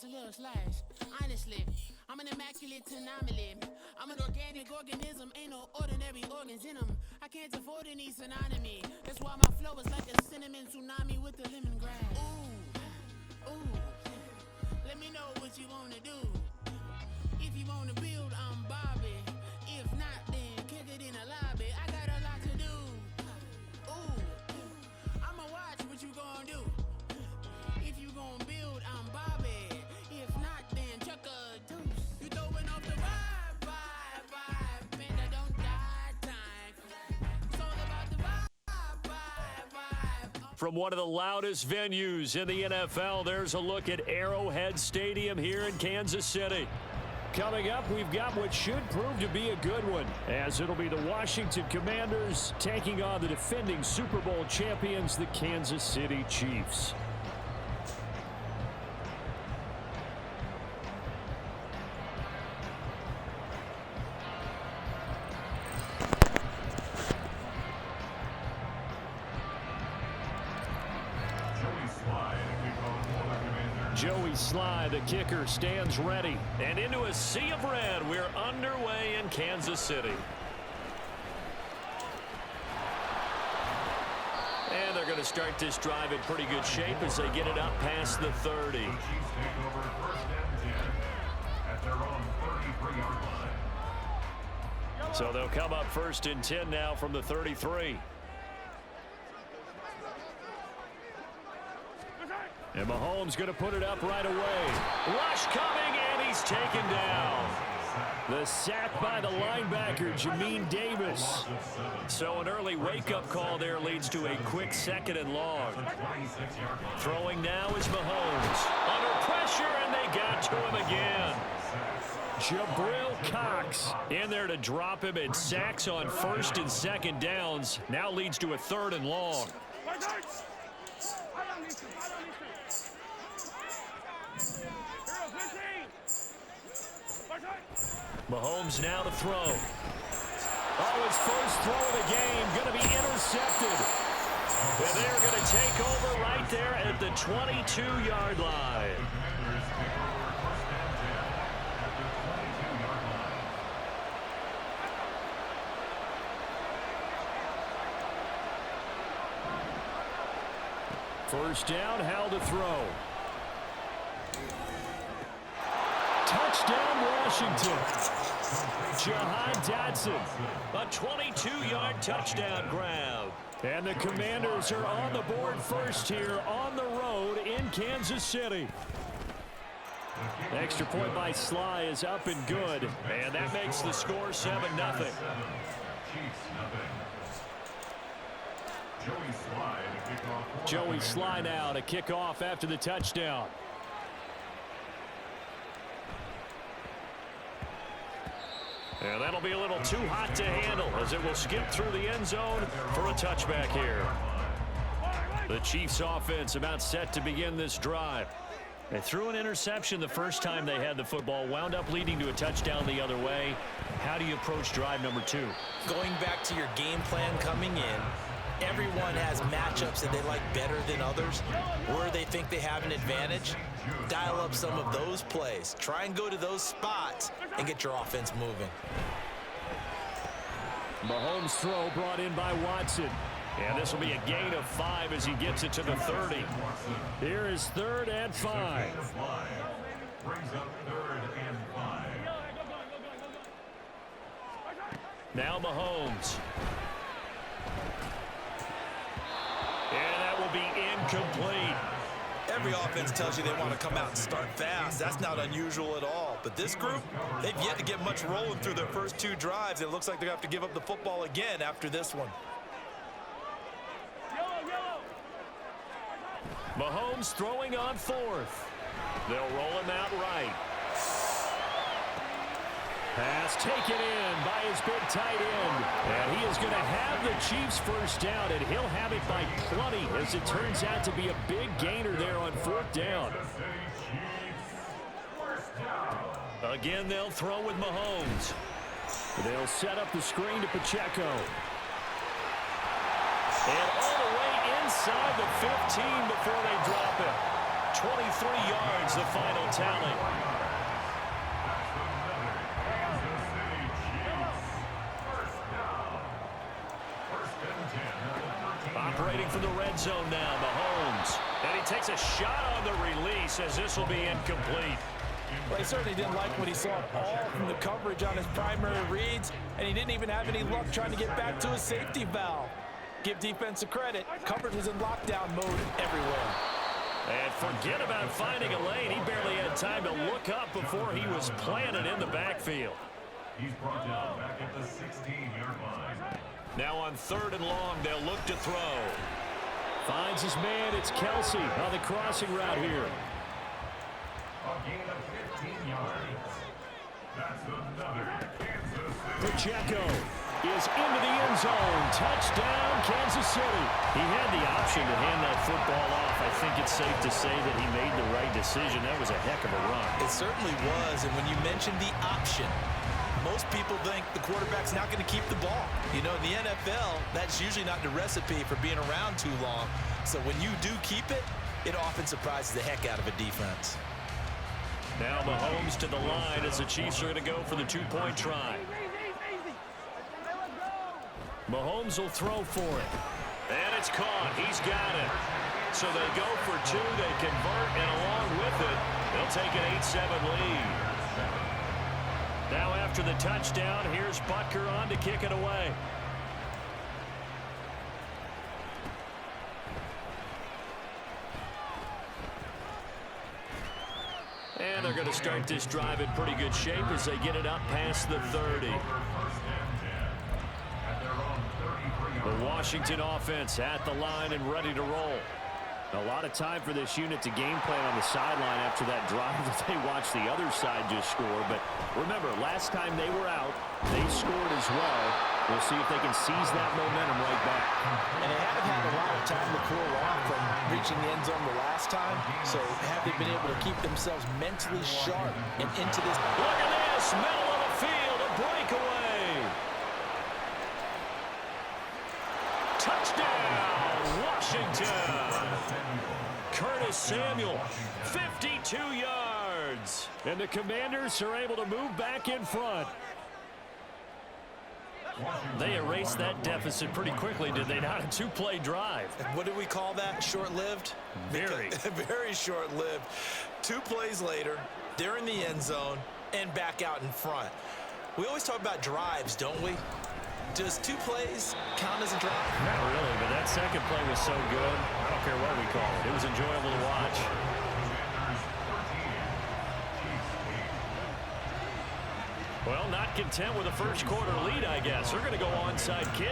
just a little slice. Honestly, I'm an immaculate anomaly. I'm an organic organism, ain't no ordinary organs in them. I can't afford any synonymy. That's why my flow is like a cinnamon tsunami with the lemongrass. Ooh, ooh. Let me know what you wanna do. If you wanna build, I'm Bobby. If not, then kick it in the lobby. I got a lot to do. Ooh, I'ma watch what you gonna do. If you gonna build, I'm Bobby. If not, then chuck a deuce. You throwing off the vibe, man, I don't die time. It's all about the vibe. From one of the loudest venues in the NFL, there's a look at Arrowhead Stadium here in Kansas City. Coming up, we've got what should prove to be a good one, as it'll be the Washington Commanders taking on the defending Super Bowl champions, the Kansas City Chiefs. Joey Sly, the kicker, stands ready. And into a sea of red, we're underway in Kansas City. And they're going to start this drive in pretty good shape as they get it up past the 30. The Chiefs take over first and 10 at their own 33-yard line. So they'll come up first and 10 now from the 33. And Mahomes going to put it up right away. Rush coming, and he's taken down. The sack by the linebacker, Jamin Davis. So an early wake-up call there leads to a quick 2nd and long. Throwing now is Mahomes. Under pressure, and they got to him again. Jabril Cox In there to drop him, and sacks on 1st and 2nd downs. Now leads to a 3rd and long. Mahomes now to throw. Oh, his first throw of the game going to be intercepted. And they're going to take over right there at the 22-yard line. First down, Hal to throw. Touchdown, Washington. Jahan Dotson. A 22-yard touchdown grab. And the Commanders are on the board first here on the road in Kansas City. Extra point by Sly is up and good. And that makes the score 7-0. Joey Sly now to kick off after the touchdown. And that'll be a little too hot to handle as it will skip through the end zone for a touchback here. The Chiefs offense about set to begin this drive. They threw an interception the first time they had the football, wound up leading to a touchdown the other way. How do you approach drive number 2? Going back to your game plan coming in, everyone has matchups that they like better than others, where they think they have an advantage. Dial up some of those plays. Try and go to those spots and get your offense moving. Mahomes' throw brought in by Watson. And this will be a gain of 5 as he gets it to the 30. Here is 3rd and 5. Brings up 3rd and 5. Now Mahomes. And that will be incomplete. Every offense tells you they want to come out and start fast. That's not unusual at all. But this group, they've yet to get much rolling through their first 2 drives. It looks like they're going to have to give up the football again after this one. Mahomes throwing on 4th. They'll roll him out right. Pass taken in by his big tight end. And he is going to have the Chiefs first down, and he'll have it by plenty as it turns out to be a big gainer there on 4th down. Again, they'll throw with Mahomes. They'll set up the screen to Pacheco. And all the way inside the 15 before they drop it. 23 yards, the final tally. Operating from the red zone now, Mahomes. And he takes a shot on the release as this will be incomplete. Well, he certainly didn't like what he saw all from the coverage on his primary reads, and he didn't even have any luck trying to get back to his safety valve. Give defense a credit. Coverage was in lockdown mode everywhere. And forget about finding a lane. He barely had time to look up before he was planted in the backfield. He's brought down back at the 16-yard line. Now on 3rd and long, they'll look to throw. Finds his man. It's Kelsey on the crossing route here. A gain of 15 yards. That's another Kansas City. Pacheco is into the end zone. Touchdown, Kansas City. He had the option to hand that football off. I think it's safe to say that he made the right decision. That was a heck of a run. It certainly was, and when you mentioned the option, most people think the quarterback's not going to keep the ball. You know, in the NFL, that's usually not the recipe for being around too long. So when you do keep it, it often surprises the heck out of a defense. Now Mahomes to the line as the Chiefs are going to go for the two-point try. Mahomes will throw for it. And it's caught. He's got it. So they go for two. They convert, and along with it, they'll take an 8-7 lead. Now after the touchdown, here's Butker on to kick it away. And they're going to start this drive in pretty good shape as they get it up past the 30. The Washington offense at the line and ready to roll. A lot of time for this unit to game plan on the sideline after that drive that they watched the other side just score. But remember, last time they were out, they scored as well. We'll see if they can seize that momentum right back. And they haven't had a lot of time to cool off from reaching the end zone the last time. So have they been able to keep themselves mentally sharp and into this? Look at this, middle of the field, a breakaway. Touchdown, Washington. Curtis Samuel, 52 yards. And the Commanders are able to move back in front. They erased that deficit pretty quickly, did they not? A two-play drive. What do we call that? Short-lived? Very. Very short-lived. 2 plays later, they're in the end zone and back out in front. We always talk about drives, don't we? Does 2 plays count as a drive? Not really, but that second play was so good. I don't care what we call it. It was enjoyable to watch. Well, not content with a first quarter lead, I guess. They're going to go onside kick.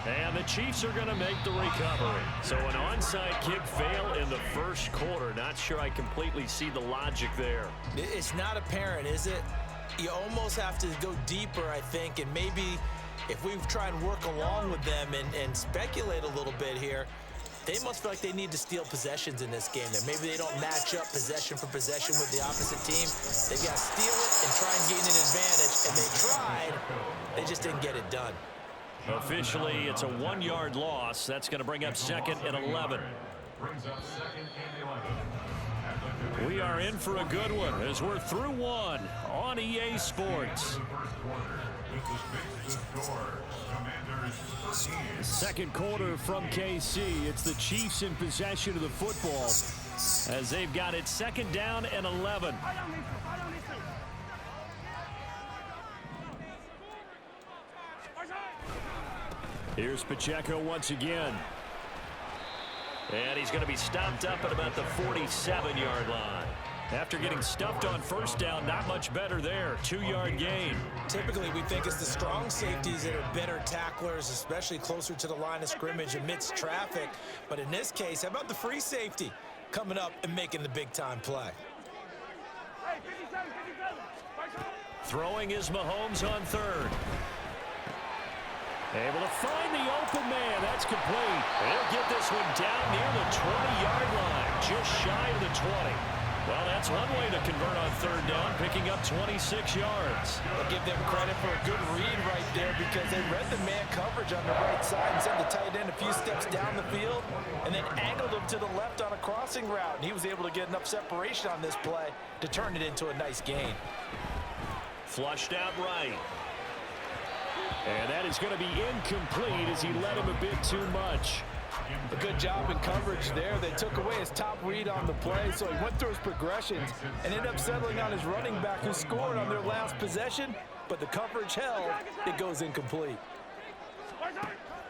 And the Chiefs are going to make the recovery. So an onside kick fail in the first quarter. Not sure I completely see the logic there. It's not apparent, is it? You almost have to go deeper, I think, and maybe if we try and work along with them and speculate a little bit here, they must feel like they need to steal possessions in this game. That maybe they don't match up possession for possession with the opposite team. They've got to steal it and try and gain an advantage. And they tried. They just didn't get it done. Officially, it's a 1-yard loss. That's going to bring up 2nd and 11. Brings up 2nd and 11. We are in for a good one as we're through one on EA Sports. Second quarter from KC. It's the Chiefs in possession of the football as they've got it 2nd down and 11. Here's Pacheco once again. And he's going to be stopped up at about the 47-yard line. After getting stuffed on first down, not much better there. 2-yard gain. Typically, we think it's the strong safeties that are better tacklers, especially closer to the line of scrimmage amidst traffic. But in this case, how about the free safety coming up and making the big-time play? Throwing is Mahomes on 3rd. Able to find the open man. That's complete. They'll get this one down near the 20-yard line, just shy of the 20. Well, that's one way to convert on third down, picking up 26 yards. I'll give them credit for a good read right there because they read the man coverage on the right side and sent the tight end a few steps down the field and then angled him to the left on a crossing route. And he was able to get enough separation on this play to turn it into a nice gain. Flushed out right. And that is going to be incomplete as he led him a bit too much. A good job in coverage there. They took away his top read on the play, so he went through his progressions and ended up settling on his running back who scored on their last possession, but the coverage held. It goes incomplete.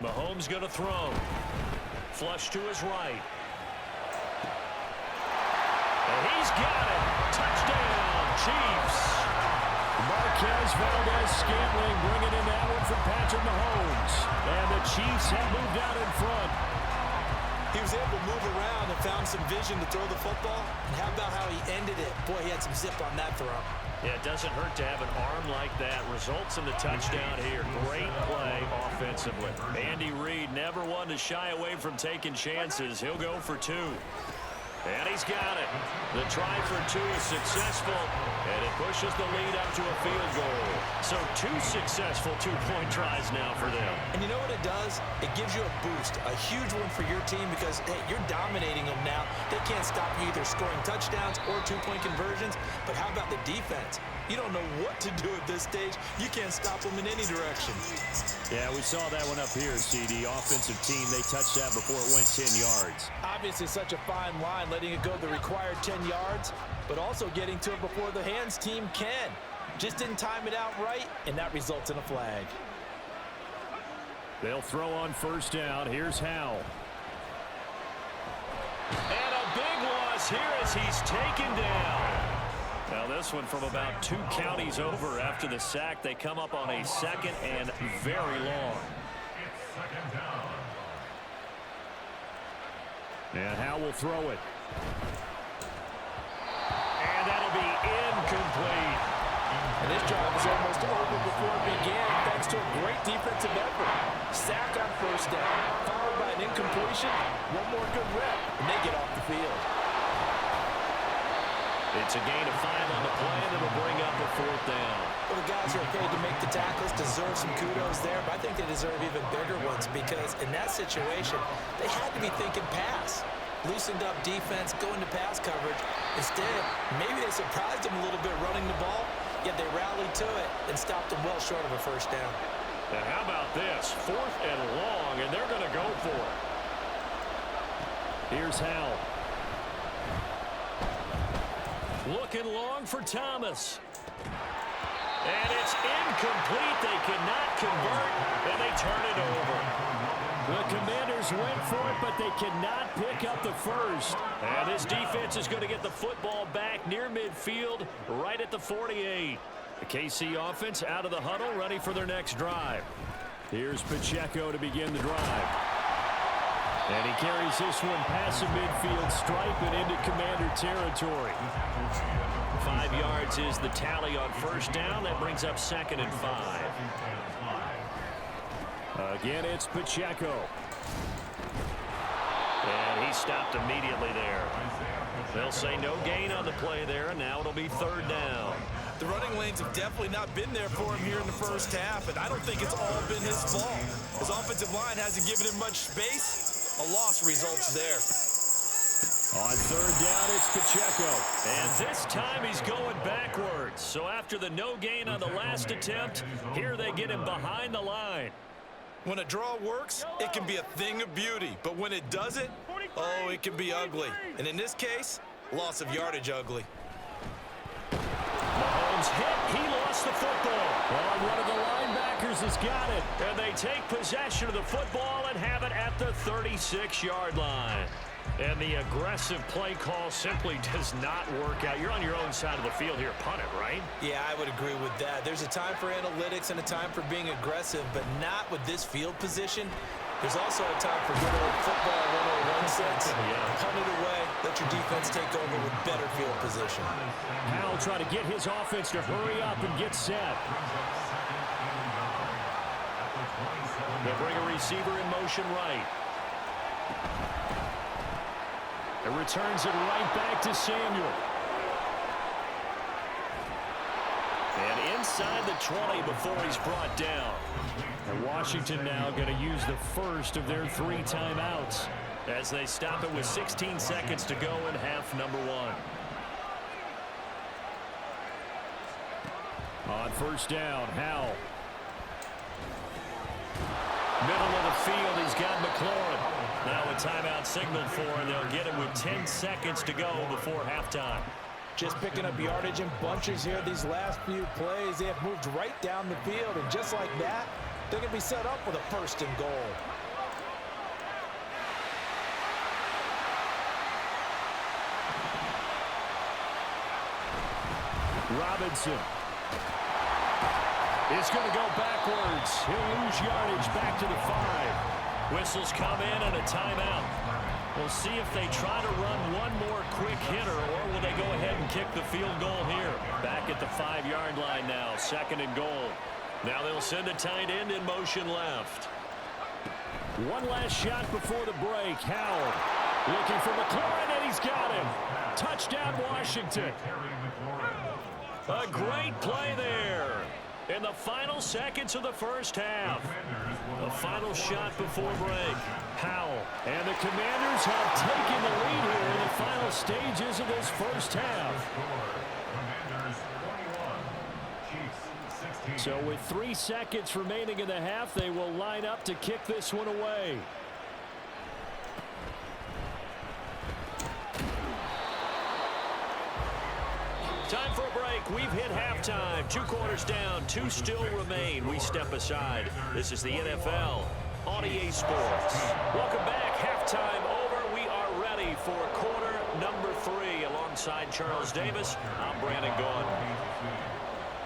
Mahomes going to throw. Flush to his right. And he's got it. Touchdown, Chiefs. Marquez Valdez-Scantling bringing in that one from Patrick Mahomes. And the Chiefs have moved out in front. He was able to move around and found some vision to throw the football. And how about how he ended it? Boy, he had some zip on that throw. Yeah, it doesn't hurt to have an arm like that. Results in the touchdown here. Great play offensively. Andy Reid never one to shy away from taking chances. He'll go for two. And he's got it. The try for two is successful, and it pushes the lead up to a field goal. So two successful two-point tries now for them. And you know what it does? It gives you a boost, a huge one for your team because, hey, you're dominating them now. They can't stop you either scoring touchdowns or two-point conversions. But how about the defense? You don't know what to do at this stage. You can't stop them in any direction. Yeah, we saw that one up here, CD. Offensive team, they touched that before it went 10 yards. Obviously such a fine line, letting it go the required 10 yards, but also getting to it before the hands team can. Just didn't time it out right, and that results in a flag. They'll throw on first down. Here's Howell. And a big loss here as he's taken down. Now this one from about 2 counties over after the sack. They come up on a second and very long. And Howell will throw it. And that'll be incomplete. And this drive was almost over before it began thanks to a great defensive effort. Sack on first down, followed by an incompletion. One more good rep, and they get off the field. It's a gain of 5 on the play, and it'll bring up a 4th down. Well, the guys who are paid to make the tackles deserve some kudos there, but I think they deserve even bigger ones because in that situation, they had to be thinking pass. Loosened up defense, going to pass coverage. Instead, maybe they surprised them a little bit running the ball, yet they rallied to it and stopped them well short of a first down. And how about this? 4th and long, and they're going to go for it. Here's Howell. Looking long for Thomas. And it's incomplete. They cannot convert, and they turn it over. The Commanders went for it, but they cannot pick up the first. And this defense is going to get the football back near midfield, right at the 48. The KC offense out of the huddle, ready for their next drive. Here's Pacheco to begin the drive. And he carries this one past the midfield stripe and into Commander territory. 5 yards is the tally on first down. That brings up 2nd and 5. Again, it's Pacheco. And he stopped immediately there. They'll say no gain on the play there, and now it'll be 3rd down. The running lanes have definitely not been there for him here in the first half, and I don't think it's all been his fault. His offensive line hasn't given him much space. A loss results there. On 3rd down, it's Pacheco. And this time he's going backwards. So after the no gain on the last attempt, here they get him behind the line. When a draw works, it can be a thing of beauty. But when it doesn't, oh, it can be ugly. And in this case, loss of yardage ugly. Mahomes hit. He lost the football. Well, one of the linebackers has got it. And they take possession of the football and have it at the 36-yard line. And the aggressive play call simply does not work out. You're on your own side of the field here. Punt it, right? Yeah, I would agree with that. There's a time for analytics and a time for being aggressive, but not with this field position. There's also a time for good old football 101 sense. Punt it away. Let your defense take over with better field position. Howell trying to get his offense to hurry up and get set. They'll bring a receiver in motion right. It returns it right back to Samuel. And inside the 20 before he's brought down. And Washington now going to use the first of their 3 timeouts as they stop it with 16 seconds to go in half number 1. On first down, Howell. Middle of the field, he's got McLaurin. Now a timeout signaled for, and they'll get it with 10 seconds to go before halftime. Just picking up yardage in bunches here these last few plays. They have moved right down the field, and just like that, they're going to be set up with a first and goal. Robinson is going to go backwards. He'll lose yardage back to the 5. Whistles come in and a timeout. We'll see if they try to run one more quick hitter, or will they go ahead and kick the field goal here. Back at the 5-yard line now, 2nd and goal. Now they'll send a tight end in motion left. One last shot before the break. Howell looking for McLaurin, and he's got him. Touchdown, Washington. A great play there in the final seconds of the first half. The final shot before break. Howell. And the Commanders have taken the lead here in the final stages of this first half. So with 3 seconds remaining in the half, they will line up to kick this one away. Time for a break. We've hit halftime. 2 quarters down. 2 still remain. We step aside. This is the NFL on EA Sports. Welcome back. Halftime over. We are ready for quarter number 3. Alongside Charles Davis, I'm Brandon Gaudin.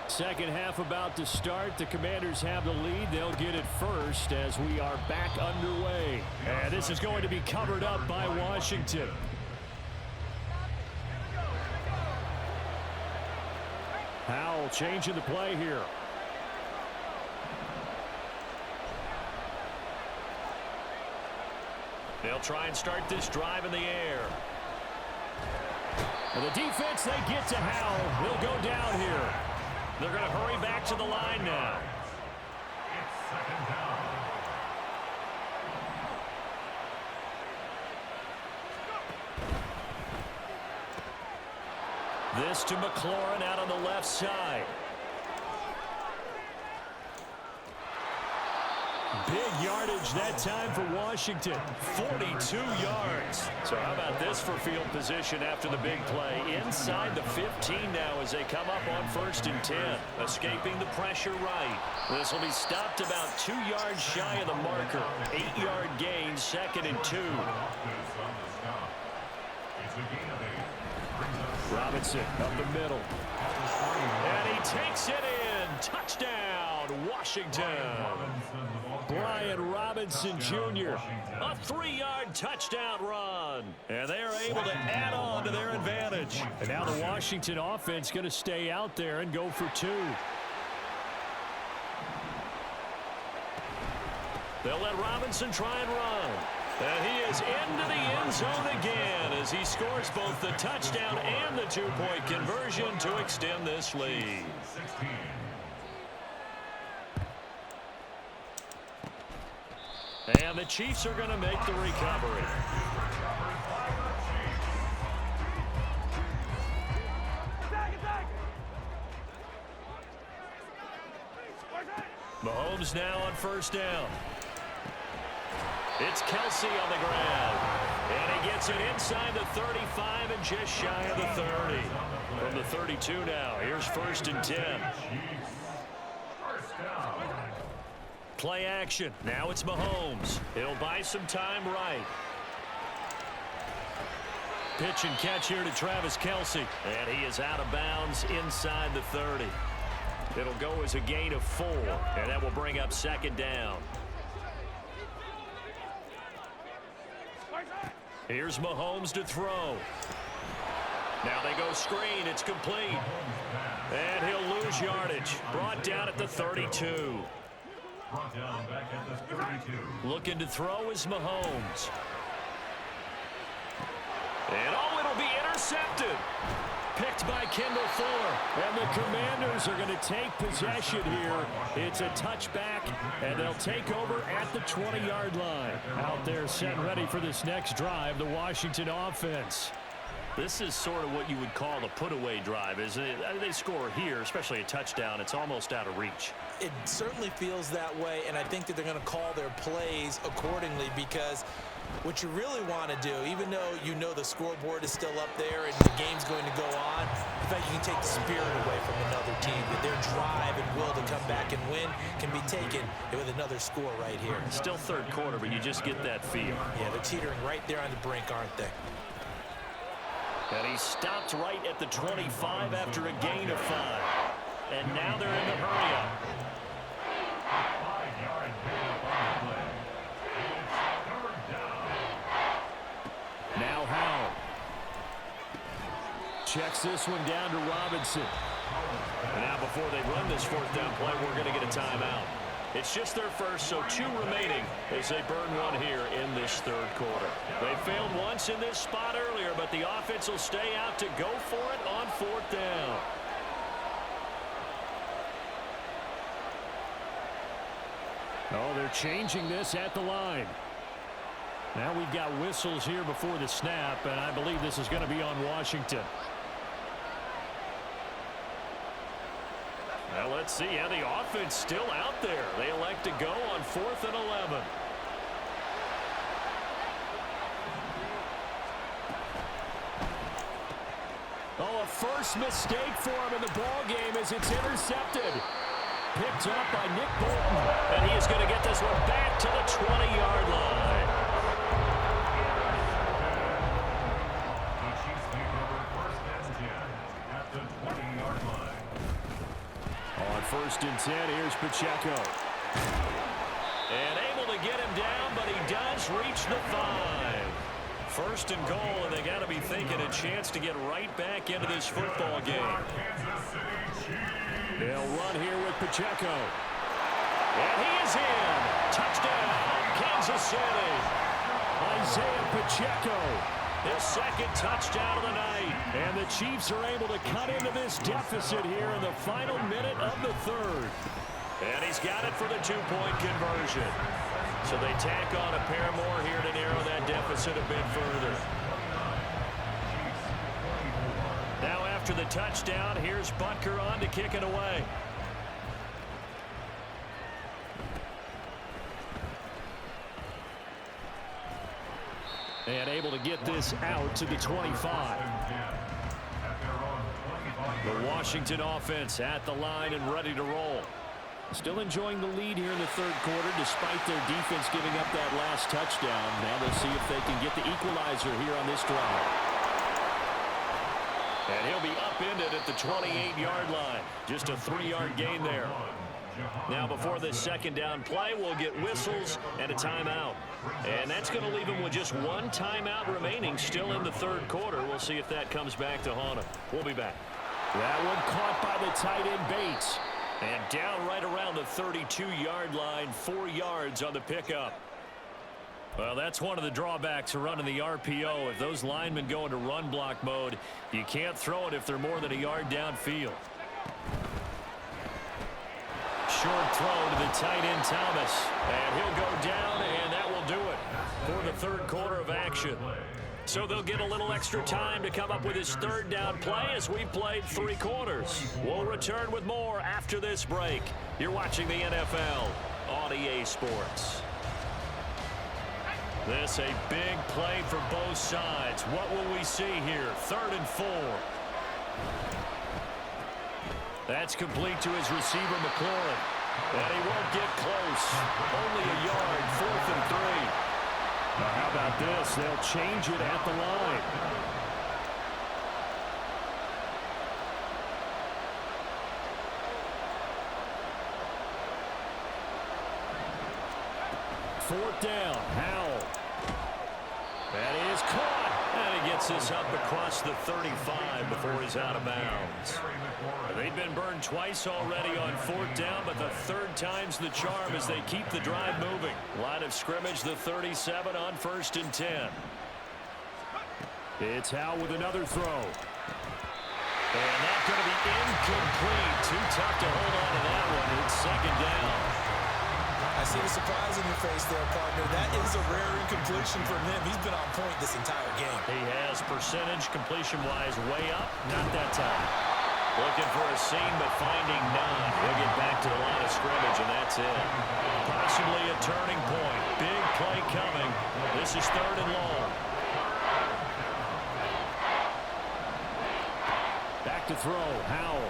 Second half about to start. The Commanders have the lead. They'll get it first as we are back underway. And this is going to be covered up by Washington. Howell changing the play here. They'll try and start this drive in the air. And the defense, they get to Howell. He'll go down here. They're going to hurry back to the line now. It's 2nd down. This to McLaurin out on the left side. Big yardage that time for Washington. 42 yards. So how about this for field position after the big play? Inside the 15 now as they come up on 1st and 10. Escaping the pressure right. This will be stopped about 2 yards shy of the marker. 8-yard gain, 2nd and 2. Robinson up the middle. And he takes it in. Touchdown, Washington. Brian Robinson Jr. A 3-yard touchdown run. And they are able to add on to their advantage. And now the Washington offense going to stay out there and go for 2. They'll let Robinson try and run. And he is into the end zone again as he scores both the touchdown and the 2-point conversion to extend this lead. And the Chiefs are going to make the recovery. Mahomes now on 1st down. It's Kelsey on the ground. And he gets it inside the 35 and just shy of the 30. From the 32 now, here's 1st and 10. Play action. Now it's Mahomes. He'll buy some time right. Pitch and catch here to Travis Kelsey. And he is out of bounds inside the 30. It'll go as a gain of 4. And that will bring up 2nd down. Here's Mahomes to throw. Now they go screen. It's complete. And he'll lose yardage. Brought down at the 32. Looking to throw is Mahomes. And oh, it'll be intercepted. picked by Kendall Fuller. And the Commanders are going to take possession here. It's a touchback, and they'll take over at the 20-yard line. Out there set and ready for this next drive, the Washington offense. This is sort of what you would call a put-away drive, isn't it? They score here, especially a touchdown. It's almost out of reach. It certainly feels that way, and I think that they're going to call their plays accordingly, because what you really want to do, even though you know the scoreboard is still up there and the game's going to go on, in fact, you can take the spirit away from another team. That their drive and will to come back and win can be taken with another score right here. Still third quarter, but you just get that feel. Yeah, they're teetering right there on the brink, aren't they? And he stopped right at the 25 after a gain of 5. And now they're in the hurry-up. Now Howell. Checks this one down to Robinson. And now before they run this fourth down play, we're going to get a timeout. It's just their first, so 2 remaining as they burn one here in this third quarter. They failed once in this spot earlier, but the offense will stay out to go for it on fourth down. Oh, they're changing this at the line. Now we've got whistles here before the snap, and I believe this is going to be on Washington. Well, let's see. Yeah, the offense still out there. They elect to go on 4th and 11. Oh, a first mistake for him in the ball game as it's intercepted. Picked up by Nick Bolton. And he is going to get this one back to the 20-yard line. On 1st and 10, here's Pacheco. And able to get him down, but he does reach the 5. 1st and goal, and they got to be thinking a chance to get right back into this football game. They'll run here with Pacheco. And he is in. Touchdown, Kansas City. Isaiah Pacheco. His 2nd touchdown of the night. And the Chiefs are able to cut into this deficit here in the final minute of the third. And he's got it for the 2-point conversion. So they tack on a pair more here to narrow that deficit a bit further. Now after the touchdown, here's Butker on to kick it away. And able to get this out to the 25. The Washington offense at the line and ready to roll. Still enjoying the lead here in the third quarter despite their defense giving up that last touchdown. Now they'll see if they can get the equalizer here on this drive. And he'll be upended at the 28-yard line. Just a 3-yard gain there. Now before this 2nd down play, we'll get whistles and a timeout. And that's going to leave him with just 1 timeout remaining still in the third quarter. We'll see if that comes back to haunt him. We'll be back. That one caught by the tight end Bates. And down right around the 32-yard line, 4 yards on the pickup. Well, that's one of the drawbacks of running the RPO. If those linemen go into run block mode, you can't throw it if they're more than a yard downfield. Short throw to the tight end Thomas. And he'll go down, and that will do it for the third quarter of action. So they'll get a little extra time to come up with his 3rd down play as we've played 3 quarters. We'll return with more after this break. You're watching the NFL on EA Sports. This a big play for both sides. What will we see here? 3rd and 4. That's complete to his receiver, McLaurin. And he won't get close. Only a yard, 4th and 3. Now how about this? They'll change it at the line. Fourth down, Howell. That is caught. And he gets this up across the 35 before he's out of bounds. They've been burned twice already on 4th down, but the 3rd time's the charm as they keep the drive moving. Line of scrimmage, the 37 on 1st and 10. It's Howell with another throw. And that's going to be incomplete. Too tough to hold on to that one. It's second down. I see the surprise in your face there, partner. That is a rare incompletion from him. He's been on point this entire game. He has percentage completion-wise way up. Not that time. Looking for a seam, but finding none. We'll get back to the line of scrimmage, and that's it. Possibly a turning point. Big play coming. This is third and long. Back to throw. Howell.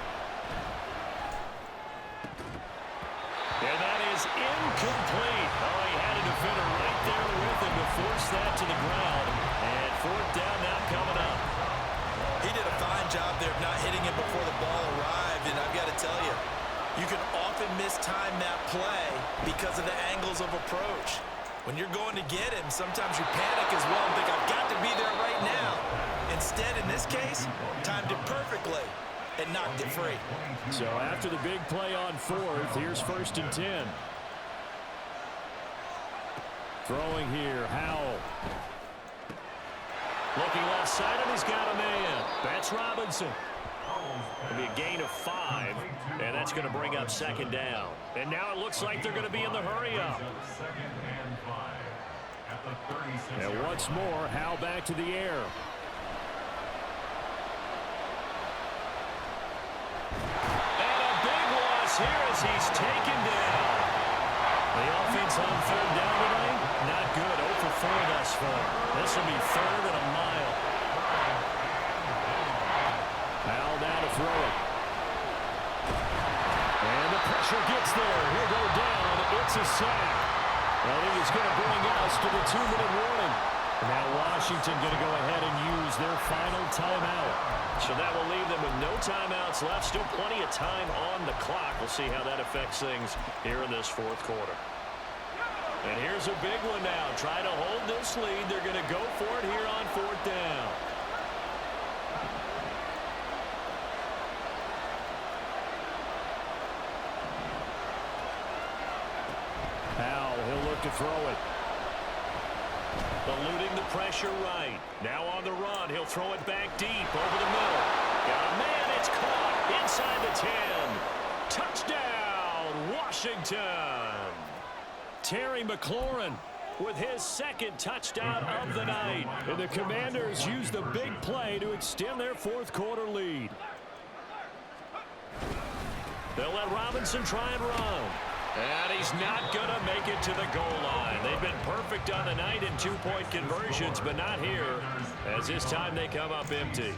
And that is incomplete. Oh, he had a defender right there with him to force that to the ground. And fourth down now coming up. He did a fine job there of not hitting it before the ball arrived, and I've got to tell you, you can often mistime that play because of the angles of approach. When you're going to get him, sometimes you panic as well and think, I've got to be there right now. Instead, in this case, timed it perfectly and knocked it free. So after the big play on fourth, here's 1st and 10. Throwing here, Howell. Looking left side, and he's got a man. That's Robinson. It'll be a gain of 5, and that's going to bring up second down. And now it looks like they're going to be in the hurry-up. And once more, Howell back to the air. And a big loss here as he's taken down. The offense on third down tonight, not good. 0 for 4 thus far. This will be third and a mile. Howell now to throw it. And the pressure gets there. He'll go down. It's a sack. And it is going to bring us to the 2-minute warning. Now Washington going to go ahead and use their final timeout. So that will leave them with no timeouts left. Still plenty of time on the clock. We'll see how that affects things here in this fourth quarter. And here's a big one now. Try to hold this lead. They're going to go for it here on fourth down. Howell, he'll look to throw it. Eluding the pressure right. Now on the run. He'll throw it back deep over the middle. Got a man. It's caught inside the 10. Touchdown, Washington. Terry McLaurin with his second touchdown of the night. And the Commanders use the big play to extend their fourth quarter lead. They'll let Robinson try and run. And he's not going to make it to the goal line. They've been perfect on the night in two-point conversions, but not here, as this time they come up empty.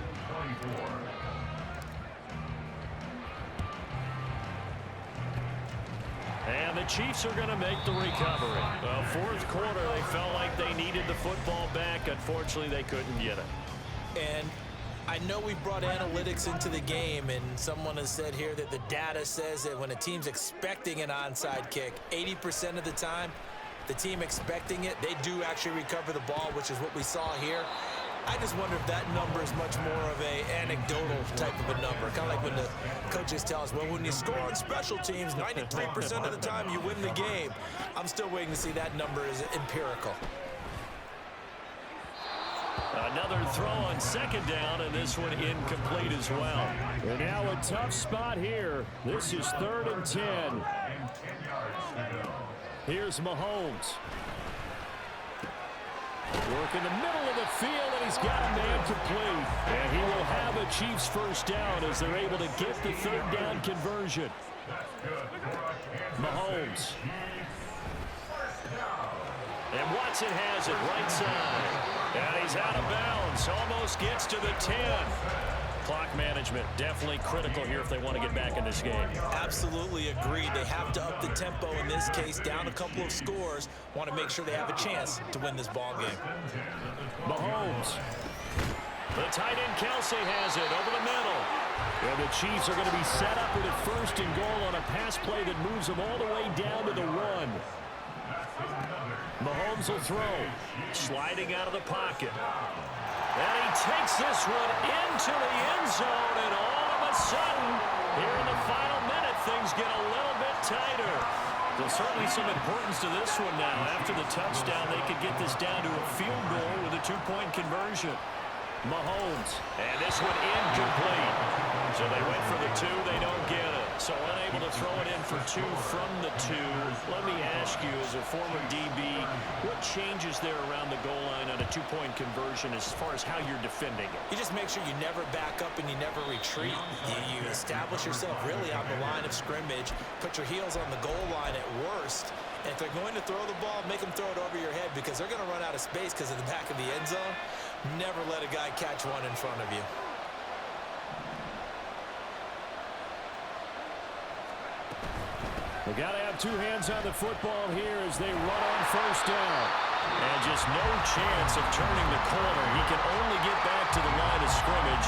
And the Chiefs are going to make the recovery. Fourth quarter, they felt like they needed the football back. Unfortunately, they couldn't get it. And I know we brought analytics into the game, and someone has said here that the data says that when a team's expecting an onside kick, 80% of the time, the team expecting it, they do actually recover the ball, which is what we saw here. I just wonder if that number is much more of a anecdotal type of a number. Kind of like when the coaches tell us, well, when you score on special teams, 93% of the time you win the game. I'm still waiting to see that number is empirical. Another throw on second down, and this one incomplete as well. And now a tough spot here. This is 3rd and 10. Here's Mahomes. Work in the middle of the field, and he's got a man complete. And he will have a Chiefs first down as they're able to get the third down conversion. Mahomes. And Watson has it right side. And he's out of bounds. Almost gets to the 10. Clock management definitely critical here if they want to get back in this game. Absolutely agreed. They have to up the tempo in this case, down a couple of scores. Want to make sure they have a chance to win this ball game. Mahomes. The tight end Kelsey has it over the middle. And the Chiefs are going to be set up with a 1st and goal on a pass play that moves them all the way down to the 1. Mahomes will throw. Sliding out of the pocket. And he takes this one into the end zone, and all of a sudden, here in the final minute, things get a little bit tighter. There's certainly some importance to this one now. After the touchdown, they could get this down to a field goal with a 2-point conversion. Mahomes. And this one incomplete. So they went for the 2. They don't get it. So unable to throw it in for 2 from the 2. Let me ask you, as a former DB, what changes there around the goal line on a 2-point conversion as far as how you're defending it? You just make sure you never back up and you never retreat. You establish yourself really on the line of scrimmage, put your heels on the goal line at worst, and if they're going to throw the ball, make them throw it over your head because they're going to run out of space because of the back of the end zone. Never let a guy catch one in front of you. They got to have 2 hands on the football here as they run on first down. And just no chance of turning the corner. He can only get back to the line of scrimmage.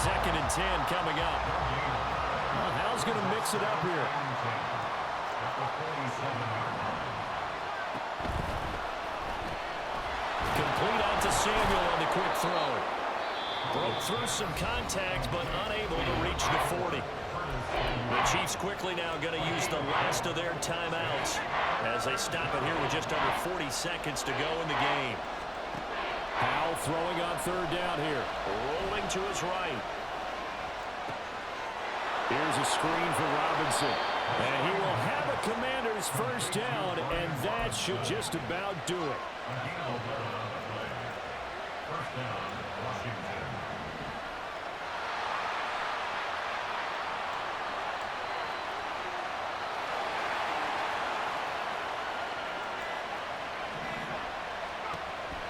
2nd and 10 coming up. Well, Hal's going to mix it up here. Complete out to Samuel on the quick throw. Broke through some contact, but unable to reach the 40. The Chiefs quickly now going to use the last of their timeouts as they stop it here with just under 40 seconds to go in the game. Hal throwing on 3rd down here. Rolling to his right. Here's a screen for Robinson. And he will have a Commander's first down, and that should just about do it. First down, Washington.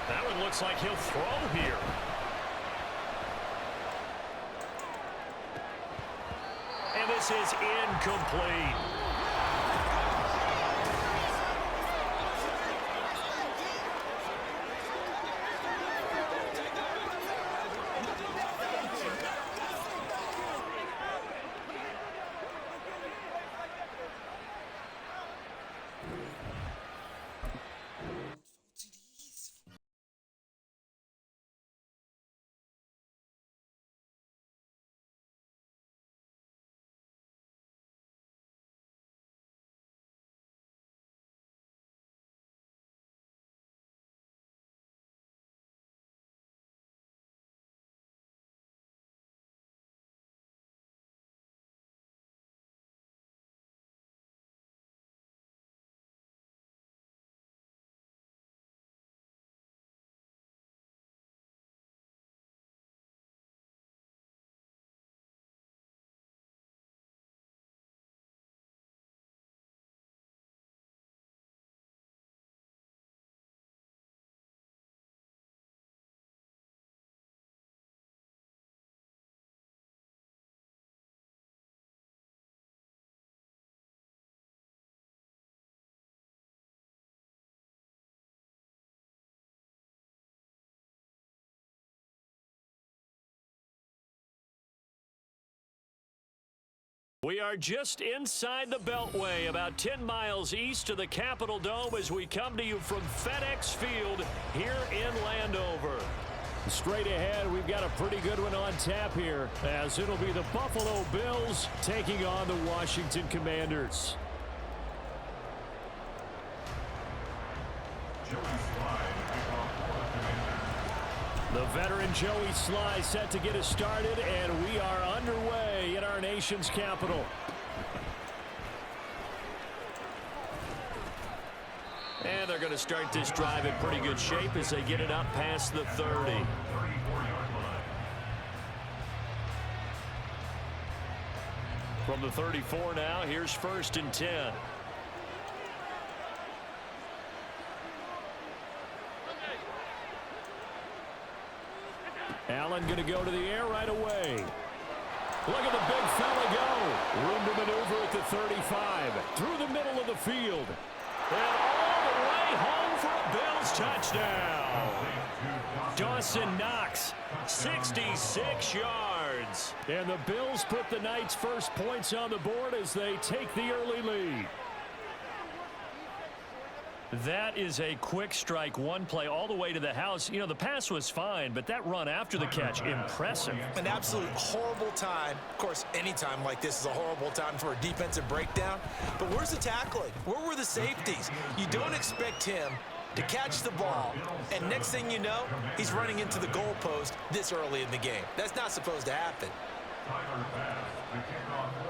That one looks like he'll throw here. And this is incomplete. We are just inside the Beltway, about 10 miles east of the Capitol Dome as we come to you from FedEx Field here in Landover. Straight ahead, we've got a pretty good one on tap here, as it'll be the Buffalo Bills taking on the Washington Commanders. The veteran Joey Sly set to get us started, and we are underway in our nation's capital. And they're going to start this drive in pretty good shape as they get it up past the 30. From the 34 now, here's 1st and 10. Allen going to go to the air right away. Look at the big fella go. Room to maneuver at the 35. Through the middle of the field. And all the way home for a Bills touchdown. Dawson Knox, 66 yards. And the Bills put the Knights' first points on the board as they take the early lead. That is a quick strike, one play all the way to the house. You know, the pass was fine, but that run after the catch, impressive. An absolute horrible time. Of course, any time like this is a horrible time for a defensive breakdown. But where's the tackling? Where were the safeties? You don't expect him to catch the ball, and next thing you know, he's running into the goalpost this early in the game. That's not supposed to happen.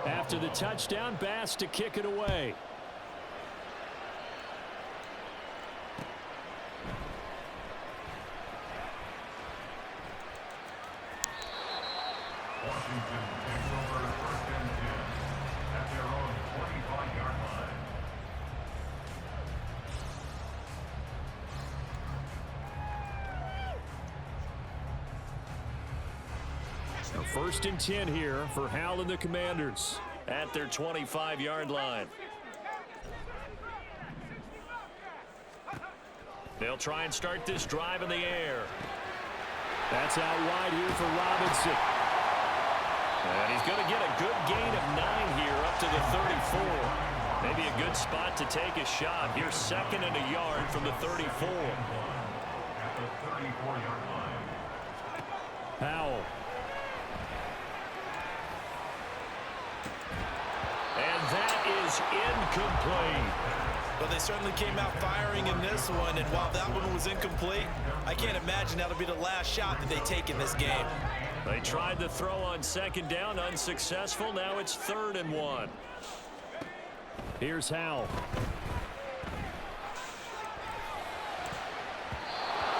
After the touchdown, Bass to kick it away. Washington takes over 1st and 10 at their own 25-yard line. So 1st and 10 here for Hal and the Commanders. At their 25-yard line. They'll try and start this drive in the air. That's out wide here for Robinson. And he's going to get a good gain of 9 here up to the 34. Maybe a good spot to take a shot. Here's 2nd and a yard from the 34. At the 34-yard line. Powell. And that is incomplete. Well, they certainly came out firing in this one, and while that one was incomplete, I can't imagine that'll be the last shot that they take in this game. They tried the throw on 2nd down, unsuccessful. Now it's 3rd and 1. Here's Hal.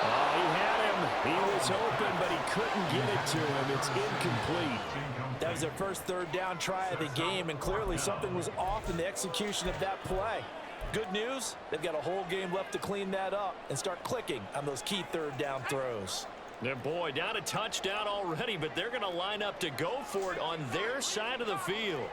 Oh, he had him. He was open, but he couldn't get it to him. It's incomplete. That was their first 3rd down try of the game, and clearly something was off in the execution of that play. Good news, they've got a whole game left to clean that up and start clicking on those key 3rd down throws. Now, boy, down a touchdown already, but they're going to line up to go for it on their side of the field.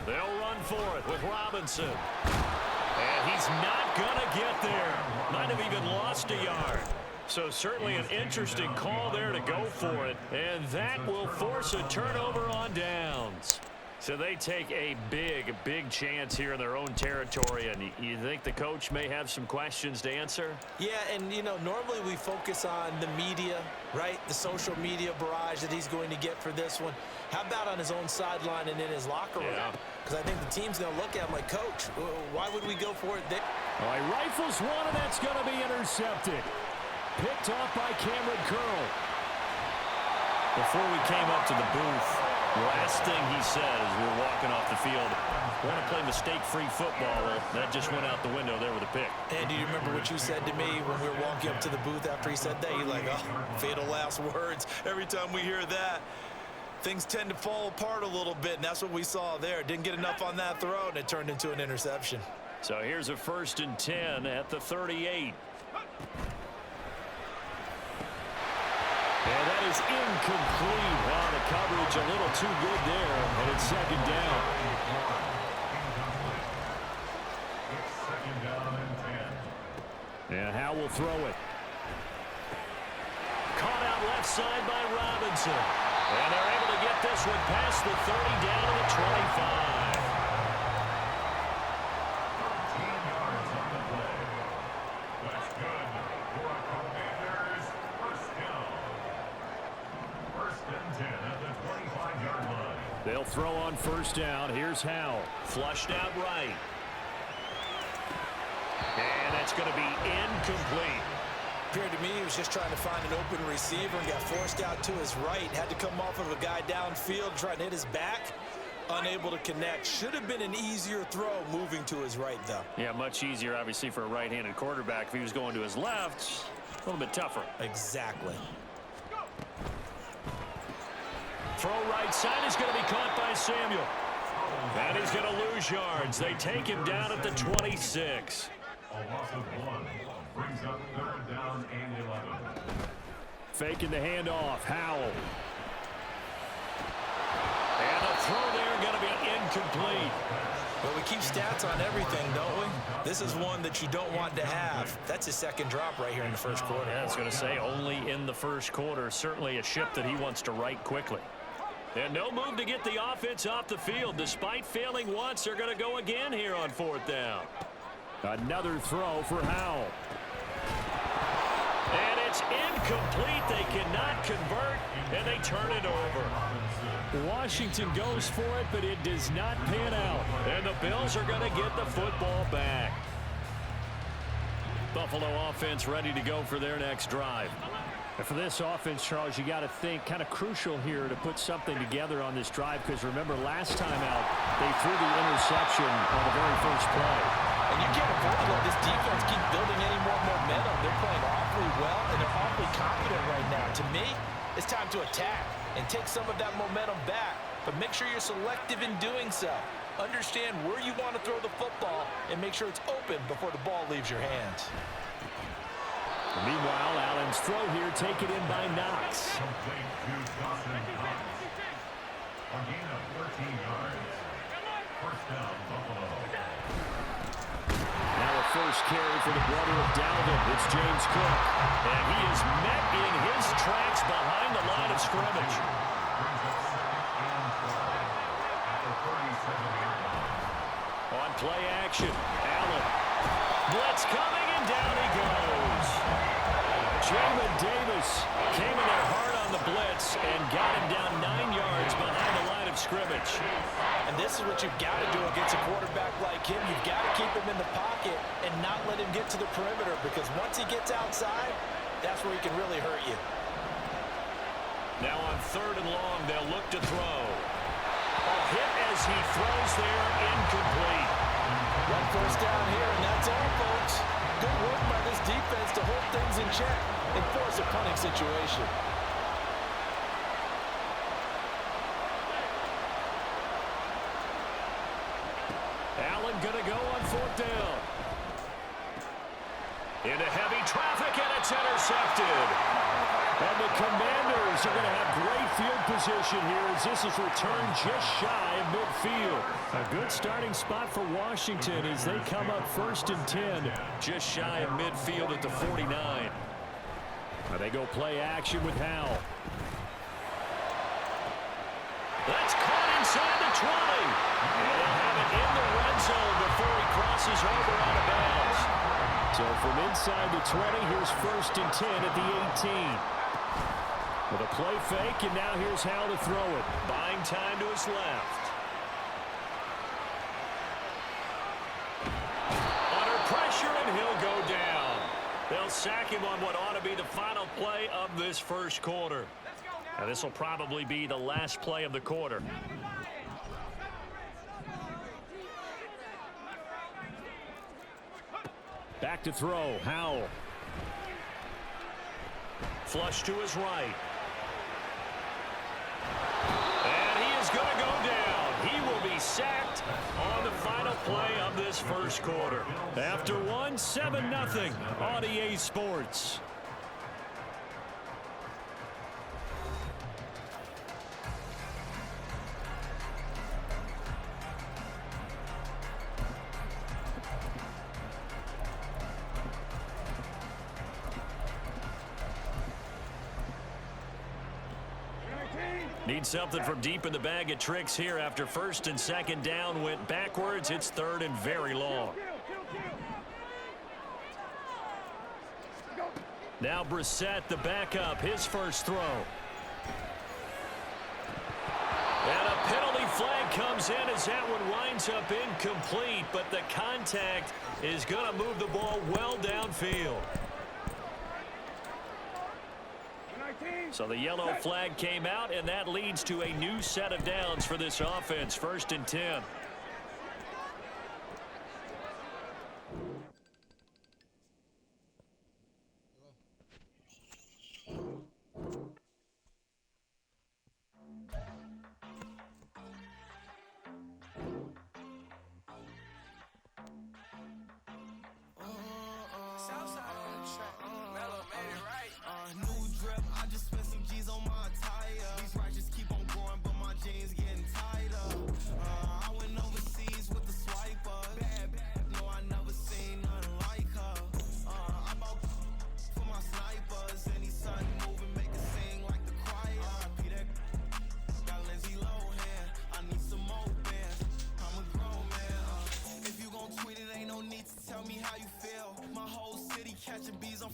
They'll run for it with Robinson. And he's not going to get there. Might have even lost a yard. So certainly an interesting call there to go for it. And that will force a turnover on downs. So they take a big chance here in their own territory. And you think the coach may have some questions to answer? Yeah, and, you know, normally we focus on the media, right? The social media barrage that he's going to get for this one. How about on his own sideline and in his locker room? Because I think the team's going to look at him like, Coach, why would we go for it there? All right, rifles one, and that's going to be intercepted. Picked off by Cameron Curl. Before we came up to the booth, the last thing he said as we were walking off the field, want to play mistake-free football. Well, that just went out the window there with a pick. And do you remember what you said to me when we were walking up to the booth after he said that? You're like, oh, fatal last words. Every time we hear that, things tend to fall apart a little bit, and that's what we saw there. Didn't get enough on that throw, and it turned into an interception. So here's a 1st and 10 at the 38. And that is incomplete. Wow, the coverage a little too good there, and it's 2nd down. It's 2nd down and 10. And Hal will throw it. Caught out left side by Robinson. And they're able to get this one past the 30 down to the 25. 13 yards on the play. That's good for a Commanders 1st down. 1st and 10 at the 25-yard line. They'll throw on 1st down. Here's Hal. Flushed out right. And that's going to be incomplete. Appeared to me he was just trying to find an open receiver and got forced out to his right. Had to come off of a guy downfield trying to hit his back. Unable to connect. Should have been an easier throw moving to his right, though. Yeah, much easier, obviously, for a right-handed quarterback. If he was going to his left, a little bit tougher. Exactly. Throw right side is going to be caught by Samuel. And he's going to lose yards. They take him down at the 26. A loss of 1 brings up 3rd down and 11. Faking the handoff. Howell. And the throw there going to be incomplete. Well, we keep stats on everything, don't we? This is one that you don't want to have. That's his 2nd drop right here in the 1st quarter. Yeah, I was going to say only in the 1st quarter. Certainly a ship that he wants to right quickly. And no move to get the offense off the field. Despite failing once, they're going to go again here on 4th down. Another throw for Howell. And it's It's incomplete. They cannot convert, and they turn it over. Washington goes for it, but it does not pan out. And the Bills are going to get the football back. Buffalo offense ready to go for their next drive. And for this offense, Charles, you got to think kind of crucial here to put something together on this drive, because remember last time out they threw the interception on the very first play. And you can't afford to let this defense keep building any more momentum. They're playing awfully well, and they're awfully confident right now. To me, it's time to attack and take some of that momentum back, but make sure you're selective in doing so. Understand where you want to throw the football and make sure it's open before the ball leaves your hands. Meanwhile, Allen's throw here taken in by Knox. Complete to Dawson Knox. A gain of 13 yards. First down, Buffalo. Now a first carry for the brother of Dalvin. It's James Cook. And he is met in his tracks behind the line of scrimmage. Brings up second and 5 at the 37-yard line. On play action, Allen. Blitz coming, and down he goes. Jamin Davis came in there hard on the blitz and got him down 9 yards behind the line of scrimmage. And this is what you've got to do against a quarterback like him. You've got to keep him in the pocket and not let him get to the perimeter, because once he gets outside, that's where he can really hurt you. Now on 3rd and long, they'll look to throw. A hit as he throws there, incomplete. One first down here, and that's all, folks. Good work by this defense to hold things in check and force a punting situation. Allen gonna go on 4th down. Into heavy traffic, and it's intercepted. And the Commanders are going to have great field position here as this is returned just shy of midfield. A good starting spot for Washington as they come up 1st and 10. Just shy of midfield at the 49. Now they go play action with Howell. That's caught inside the 20. And they'll have it in the red zone before he crosses over out of bounds. So from inside the 20, here's 1st and 10 at the 18. With a play fake, and now here's Howell to throw it. Buying time to his left. Under pressure, and he'll go down. They'll sack him on what ought to be the final play of this first quarter. Now this will probably be the last play of the quarter. Back to throw, Howell. Flush to his right. And he is going to go down. He will be sacked on the final play of this first quarter. After one, 7-0 on EA Sports. Need something from deep in the bag of tricks here after 1st and 2nd down went backwards. It's 3rd and very long. Now Brissett, the backup, his first throw. And a penalty flag comes in as that one winds up incomplete, but the contact is going to move the ball well downfield. So the yellow flag came out, and that leads to a new set of downs for this offense. 1st and 10.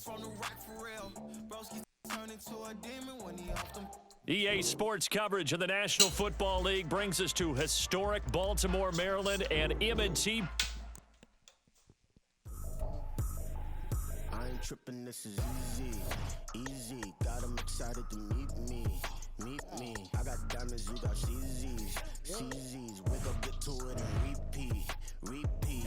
From the rock for real, bro. turn into a demon when he off them. EA Sports coverage of the National Football League brings us to historic Baltimore, Maryland, and M&T. I ain't tripping, this is easy. Got them excited to meet me. I got diamonds, you got CZs. Wake up, get to it, and repeat. Hey,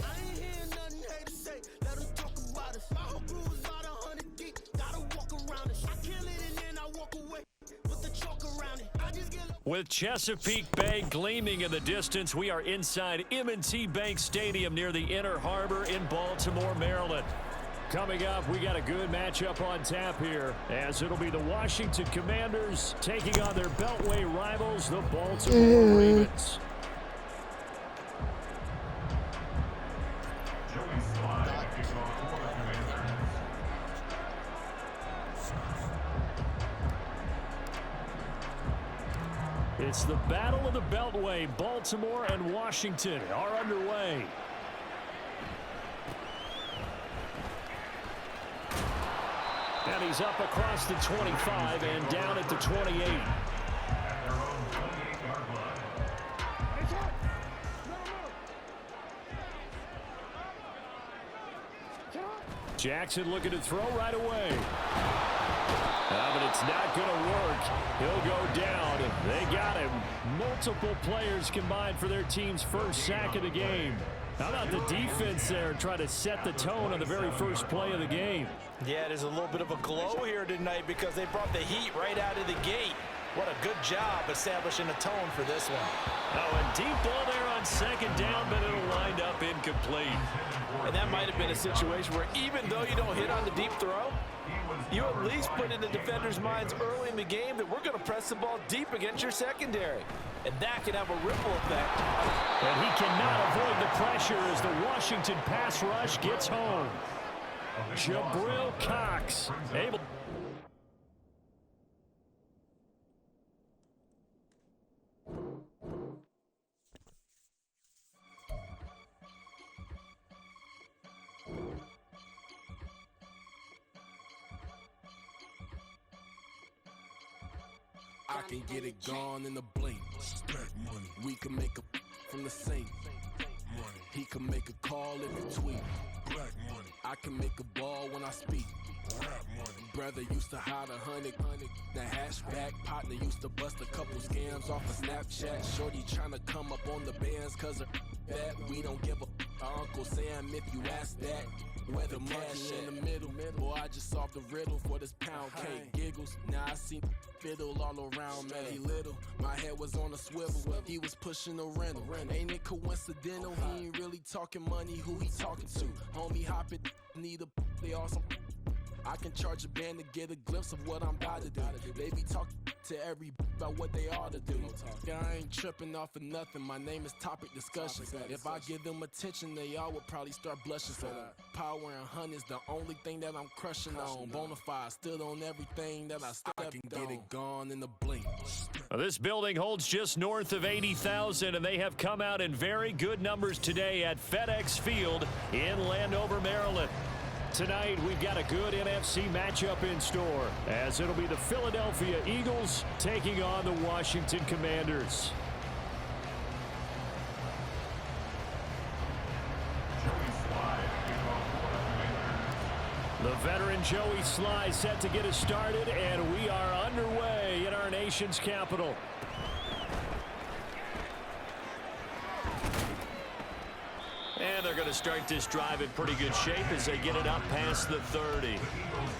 I ain't hearing nothing hate to say. Let them talk about us. My whole crew is about 100 deep. Gotta walk around it. I kill it and then I walk away. Put the chalk around it. I just get With Chesapeake Bay gleaming in the distance, we are inside M&T Bank Stadium near the Inner Harbor in Baltimore, Maryland. Coming up, we got a good matchup on tap here, as it'll be the Washington Commanders taking on their Beltway rivals, the Baltimore Ravens. Joey Slye kicks off for the Commanders. It's the Battle of the Beltway. Baltimore and Washington are underway. And he's up across the 25 and down at the 28. At their own 28-yard line. Jackson looking to throw right away. But it's not going to work. He'll go down. They got him. Multiple players combined for their team's first sack of the game. How about the defense there trying to set the tone on the very first play of the game? Yeah, there's a little bit of a glow here tonight because they brought the heat right out of the gate. What a good job establishing a tone for this one. Oh, and deep ball there on second down, but it'll wind up incomplete. And that might have been a situation where even though you don't hit on the deep throw, you at least put in the defenders' minds early in the game that we're going to press the ball deep against your secondary. And that can have a ripple effect. And he cannot avoid the pressure as the Washington pass rush gets home. Jabril Cox able. I can get it gone in a blink. Money. We can make a from the sink. Money. He can make a call if he tweet. Black money. I can make a ball when I speak. Rap money. Brother used to hide 100. The hatchback partner used to bust a couple scams off of Snapchat. Shorty tryna come up on the bands cause of that. We don't give a Uncle Sam if you ask that. Where the cash in the middle. Boy, I just solved the riddle for this pound cake. Giggles, now I see fiddle all around me. He little, my head was on a swivel. He was pushing a rental. Ain't it coincidental? He ain't really talking money, who he talking to? Homie hopping, need a they awesome. I can charge a band to get a glimpse of what I'm about to do. They be talking to every about what they ought to do. Yeah, I ain't tripping off of nothing. My name is Topic Discussion. If I give them attention, they all would probably start blushing. So power and hunt is the only thing that I'm crushing on. Bonafide stood on everything that I stepped on. I can get it gone in a blink. This building holds just north of 80,000, and they have come out in very good numbers today at FedEx Field in Landover, Maryland. Tonight, we've got a good NFC matchup in store, as it'll be the Philadelphia Eagles taking on the Washington Commanders. The veteran Joey Slye set to get us started, and we are underway in our nation's capital. And they're going to start this drive in pretty good shape as they get it up past the 30. The Eagles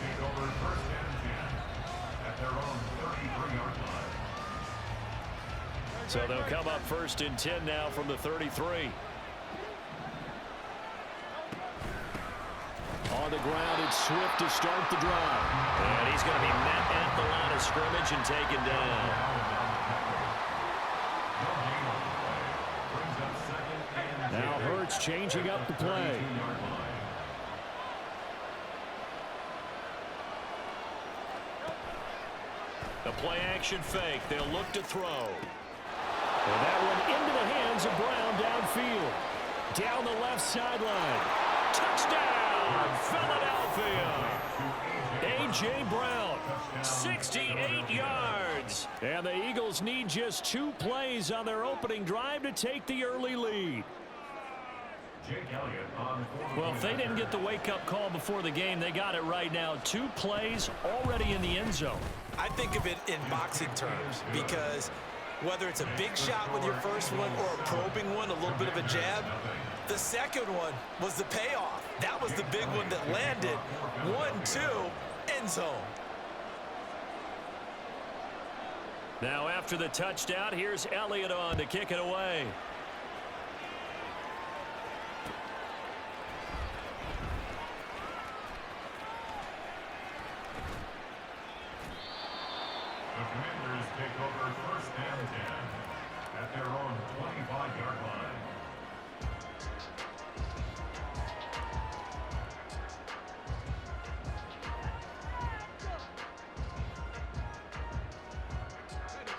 take over first and 10 at their own 33-yard line. So they'll come up first and 10 now from the 33. On the ground, it's Swift to start the drive. And he's going to be met at the line of scrimmage and taken down. Now Hurts changing up the play. The play action fake. They'll look to throw. And that one into the hands of Brown downfield. Down the left sideline. Touchdown, Philadelphia. A.J. Brown. 68 yards. And the Eagles need just 2 plays on their opening drive to take the early lead. Well, if they didn't get the wake-up call before the game, they got it right now. 2 plays already in the end zone. I think of it in boxing terms because whether it's a big shot with your first one or a probing one, a little bit of a jab, the second one was the payoff. That was the big one that landed. 1-2, end zone. Now after the touchdown, here's Elliott on to kick it away. The Commanders take over 1st and 10 at their own 25-yard line.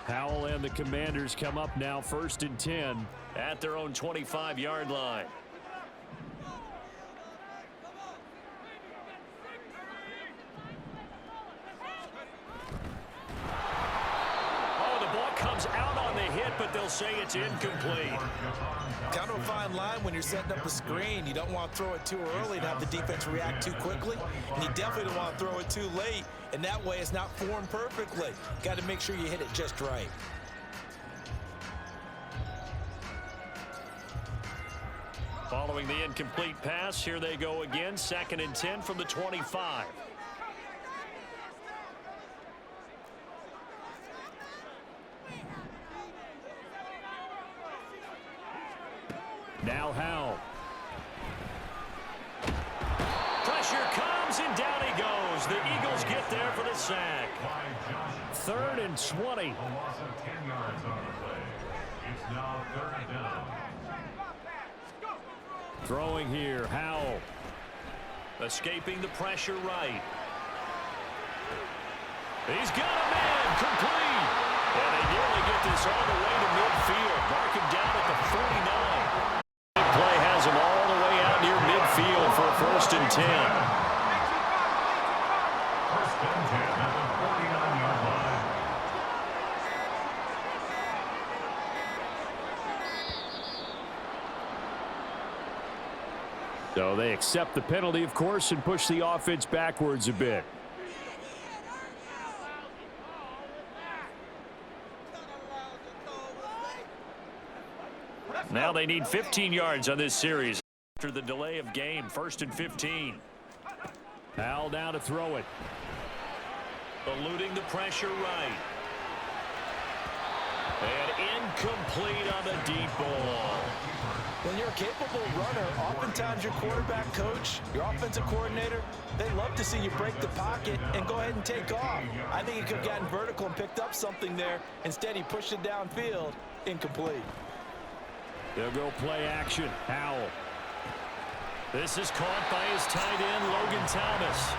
Howell and the Commanders come up now 1st and 10 at their own 25-yard line. Out on the hit, but they'll say it's incomplete. Kind of a fine line when you're setting up a screen. You don't want to throw it too early and have the defense react too quickly, and you definitely don't want to throw it too late, and that way it's not formed perfectly. Got to make sure you hit it just right. Following the incomplete pass, here they go again. 2nd and 10 from the 25. Now Howell. Pressure comes, and down he goes. The Eagles get there for the sack. 3rd and 20. A loss of 10 yards on the play. It's now 3rd down. Throwing here, Howell. Escaping the pressure right. He's got a man, complete. And they nearly get this all the way to midfield. Mark him down at the 49. Play has him all the way out near midfield for 1st and 10. 1st and 10 at the 49-yard line. So they accept the penalty, of course, and push the offense backwards a bit. Now they need 15 yards on this series after the delay of game. 1st and 15. Howell down to throw it. Eluding the pressure right. And incomplete on the deep ball. When you're a capable runner, oftentimes your quarterback coach, your offensive coordinator, they love to see you break the pocket and go ahead and take off. I think he could have gotten vertical and picked up something there. Instead, he pushed it downfield. Incomplete. They'll go play action. Howell. This is caught by his tight end, Logan Thomas.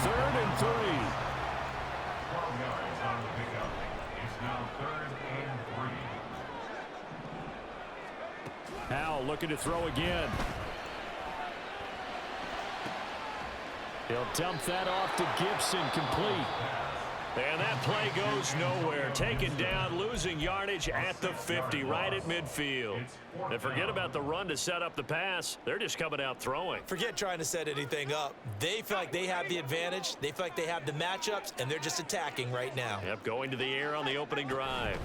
3rd and 3. 12 yards on the pickup. It's now 3rd and 3. Howell looking to throw again. He'll dump that off to Gibson, complete. And that play goes nowhere. Taken down, losing yardage at the 50, right at midfield. And forget about the run to set up the pass. They're just coming out throwing. Forget trying to set anything up. They feel like they have the advantage. They feel like they have the matchups, and they're just attacking right now. Yep, going to the air on the opening drive.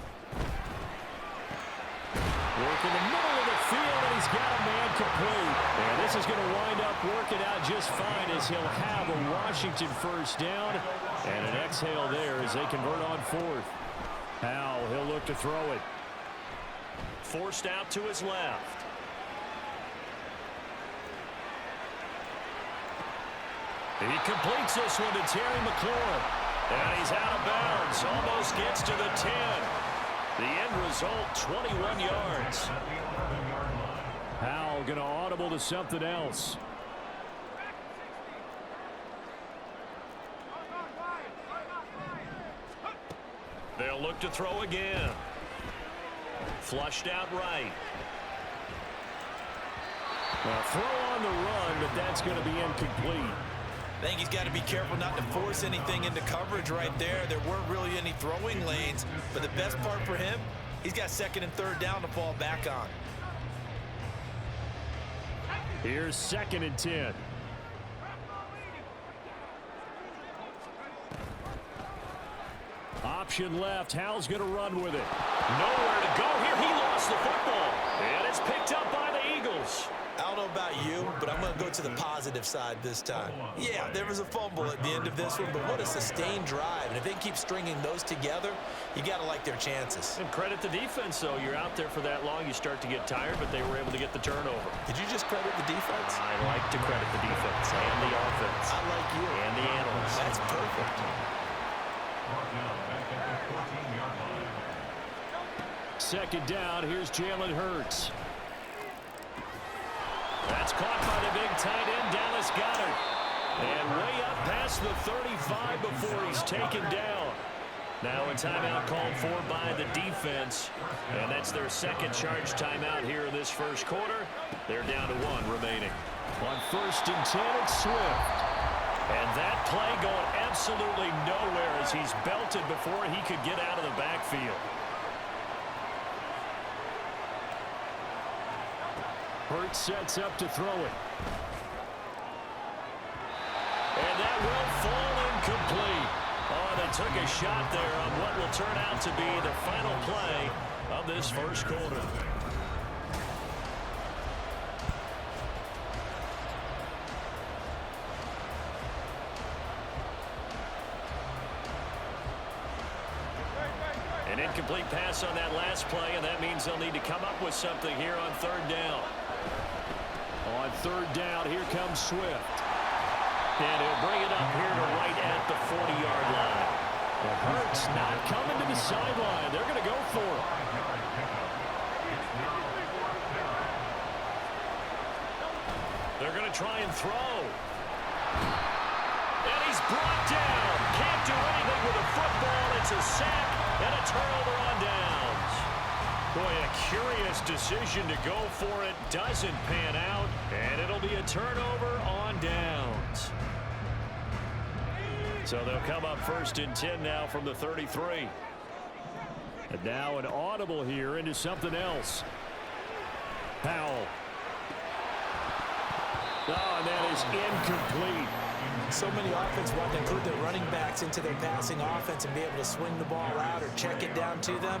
Work in the middle of the field, and he's got a man complete. And this is going to wind up working out just fine as he'll have a Washington 1st down. And an exhale there as they convert on 4th. Howell, he'll look to throw it. Forced out to his left. He completes this one to Terry McLaurin. And he's out of bounds. Almost gets to the 10. The end result, 21 yards. Howell going to audible to something else. They'll look to throw again. Flushed out right. Well, throw on the run, but that's going to be incomplete. I think he's got to be careful not to force anything into coverage right there. There weren't really any throwing lanes, but the best part for him, he's got second and third down to fall back on. Here's 2nd and 10. Option left. Hal's going to run with it. Nowhere to go here. He lost the football. And it's picked up by the Eagles. I don't know about you, but I'm going to go to the positive side this time. Yeah, there was a fumble at the end of this one, but what a sustained drive. And if they keep stringing those together, you got to like their chances. And credit the defense, though. You're out there for that long, you start to get tired, but they were able to get the turnover. Did you just credit the defense? I like to credit the defense and the offense. I like you. And the analysts. That's perfect. Second down. Here's Jalen Hurts. That's caught by the big tight end, Dallas Goedert. And way up past the 35 before he's taken down. Now a timeout called for by the defense. And that's their second charge timeout here in this first quarter. They're down to 1 remaining. On 1st and 10, it's Swift. And that play going absolutely nowhere as he's belted before he could get out of the backfield. Hurts sets up to throw it. And that will fall incomplete. Oh, they took a shot there on what will turn out to be the final play of this first quarter. An incomplete pass on that last play, and that means they'll need to come up with something here on 3rd down. On 3rd down, here comes Swift. And he'll bring it up here to right at the 40-yard line. Well, Hurts not coming to the sideline. They're going to go for it. They're going to try and throw. And he's brought down. Can't do anything with a football. It's a sack and a turnover on downs. Boy, a curious decision to go for it. Doesn't pan out. And it'll be a turnover on downs. So they'll come up 1st and 10 now from the 33. And now an audible here into something else. Powell. Oh, and that is incomplete. So many offense want to include their running backs into their passing offense and be able to swing the ball out or check it down to them.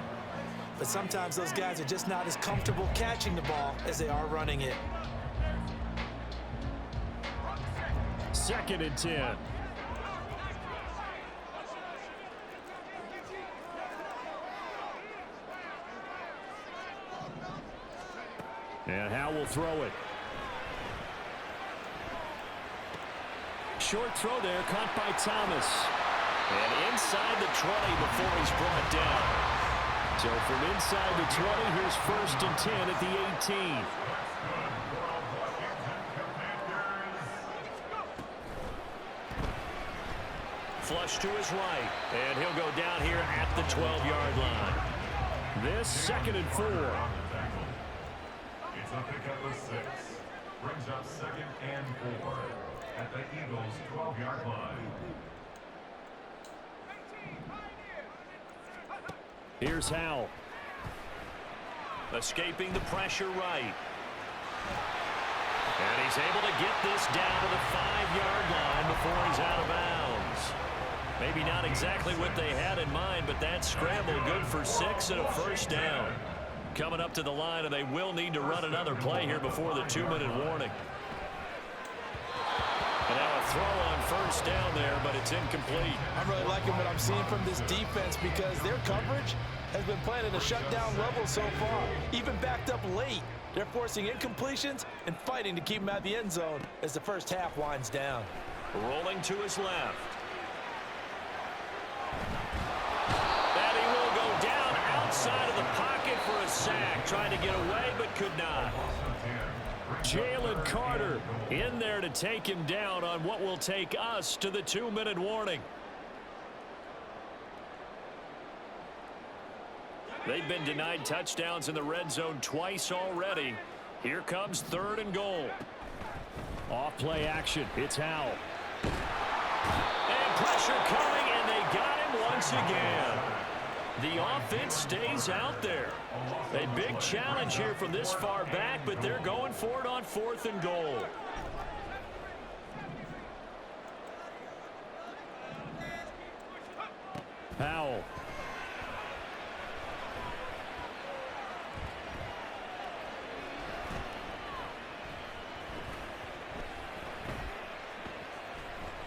But sometimes those guys are just not as comfortable catching the ball as they are running it. 2nd and 10. And Howe will throw it. Short throw there, caught by Thomas. And inside the 20 before he's brought down. So from inside the 20, here's 1st and 10 at the 18. Flush to his right. And he'll go down here at the 12-yard line. This 2nd and 4. It's a pickup of 6. Brings up 2nd and 4 at the Eagles' 12-yard line. Here's Howe. Escaping the pressure right. And he's able to get this down to the 5-yard line before he's out of bounds. Maybe not exactly what they had in mind, but that scramble good for 6 and a 1st down. Coming up to the line, and they will need to run another play here before the 2-minute warning. And now a throw on 1st down there, but it's incomplete. I'm really liking what I'm seeing from this defense because their coverage has been playing at a shutdown level so far. Even backed up late, they're forcing incompletions and fighting to keep them out of the end zone as the first half winds down. Rolling to his left. And he will go down outside of the pocket for a sack. Trying to get away, but could not. Jalen Carter in there to take him down on what will take us to the 2-minute warning. They've been denied touchdowns in the red zone twice already. Here comes 3rd and goal. Off play action. It's Howe. And pressure coming, and they got him once again. The offense stays out there. A big challenge here from this far back, but they're going for it on 4th and goal. Powell.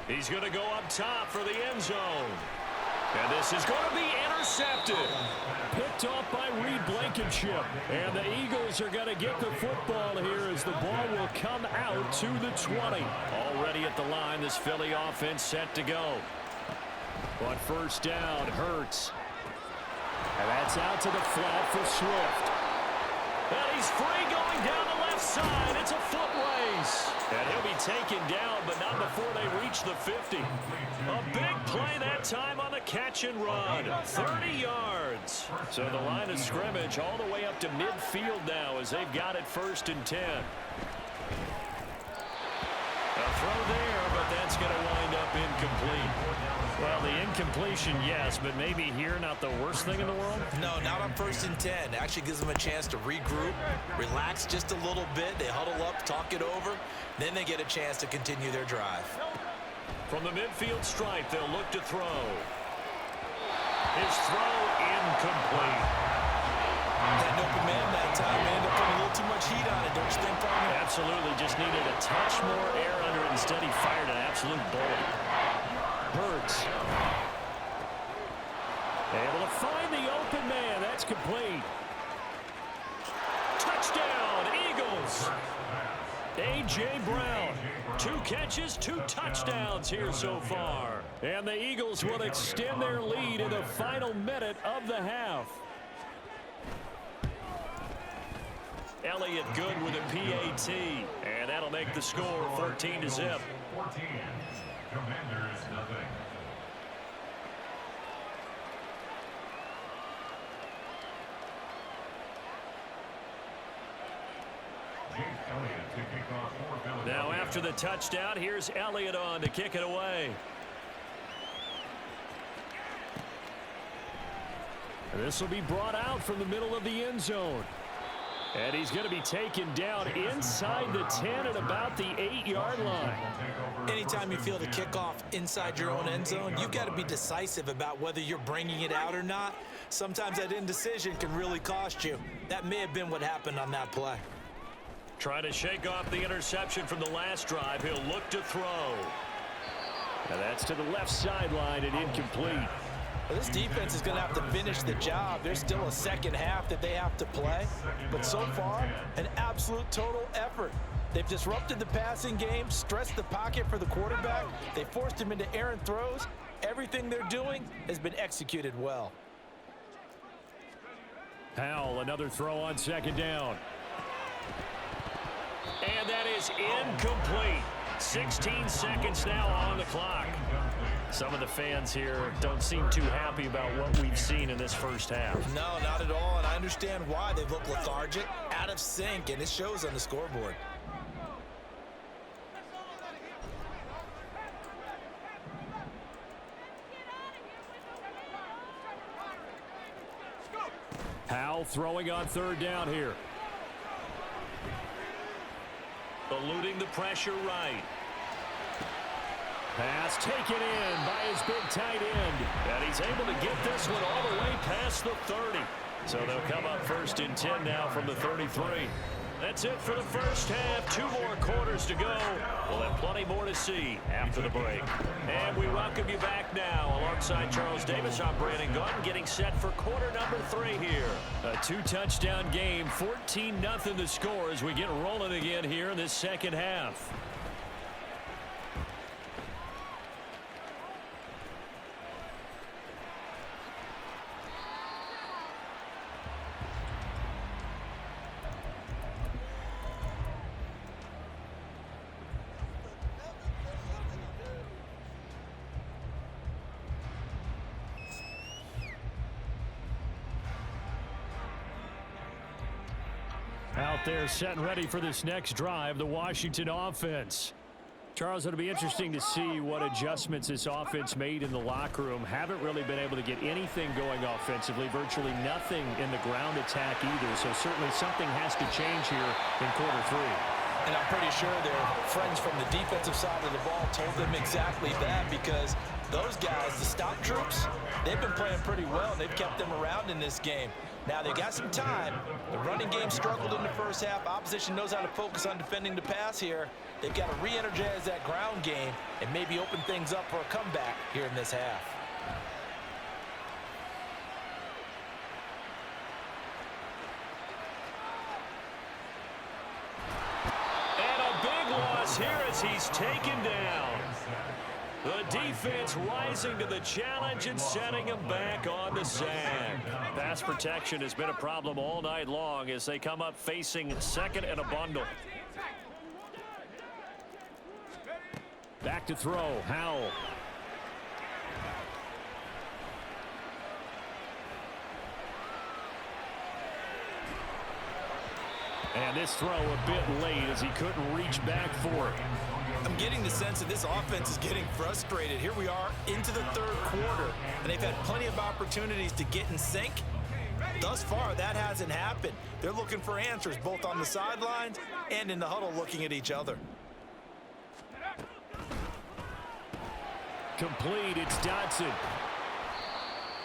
He's going to go up top for the end zone. And this is going to be intercepted. Picked off by Reed Blankenship. And the Eagles are going to get the football here as the ball will come out to the 20. Already at the line, this Philly offense set to go. On 1st down, Hurts. And that's out to the flat for Swift. And he's free going down the left side. It's a foot race. And he'll be taken down, but not before they reach the 50. A big play that time on the catch and run. 30 yards. So the line of scrimmage all the way up to midfield now as they've got it 1st and 10. A throw there, but that's going to wind up incomplete. Well, the incompletion, yes, but maybe here not the worst thing in the world? No, not on 1st and 10. Actually gives them a chance to regroup, relax just a little bit. They huddle up, talk it over. Then they get a chance to continue their drive. From the midfield stripe, they'll look to throw. His throw incomplete. That open man that time may end up putting a little too much heat on it, don't you think, Palmer? Absolutely, just needed a touch more air under it. Instead, he fired an absolute bullet. Hurts. Able to find the open man. That's complete. Touchdown, Eagles. A.J. Brown. 2 catches, 2 touchdowns here so far. And the Eagles will extend their lead in the final minute of the half. Elliott good with a PAT. And that'll make the score 14-0. 14. Commanders nothing. Now after the touchdown, here's Elliott on to kick it away. This will be brought out from the middle of the end zone. And he's going to be taken down inside the 10 at about the 8-yard line. Anytime you feel the kickoff inside your own end zone, you've got to be decisive about whether you're bringing it out or not. Sometimes that indecision can really cost you. That may have been what happened on that play. Trying to shake off the interception from the last drive. He'll look to throw. And that's to the left sideline and incomplete. Well, this defense is going to have to finish the job. There's still a second half that they have to play. But so far, an absolute total effort. They've disrupted the passing game, stressed the pocket for the quarterback. They forced him into errant throws. Everything they're doing has been executed well. Powell, another throw on 2nd down. And that is incomplete. 16 seconds now on the clock. Some of the fans here don't seem too happy about what we've seen in this first half. No, not at all, and I understand why. They look lethargic, out of sync, and it shows on the scoreboard. Powell throwing on 3rd down here. Eluding the pressure right. Pass taken in by his big tight end. And he's able to get this one all the way past the 30. So they'll come up 1st and 10 now from the 33. That's it for the first half. 2 more quarters to go. We'll have plenty more to see after the break. And we welcome you back now. Alongside Charles Davis, I'm Brandon Gaunt, getting set for quarter number 3 here. A 2-touchdown game, 14-0 the score as we get rolling again here in this second half. Out there set and ready for this next drive, the Washington offense. Charles, it'll be interesting to see what adjustments this offense made in the locker room. Haven't really been able to get anything going offensively, virtually nothing in the ground attack either. So certainly something has to change here in quarter 3. And I'm pretty sure their friends from the defensive side of the ball told them exactly that, because those guys, the stop troops, they've been playing pretty well. They've kept them around in this game. Now, they've got some time. The running game struggled in the first half. Opposition knows how to focus on defending the pass here. They've got to re-energize that ground game and maybe open things up for a comeback here in this half. And a big loss here as he's taken down. The defense rising to the challenge and setting him back on the sand. Pass protection has been a problem all night long as they come up facing second and a bundle. Back to throw, Howell. And this throw a bit late as he couldn't reach back for it. I'm getting the sense that this offense is getting frustrated. Here we are into the third quarter, and they've had plenty of opportunities to get in sync. Thus far, that hasn't happened. They're looking for answers both on the sidelines and in the huddle looking at each other. Complete, it's Dodson.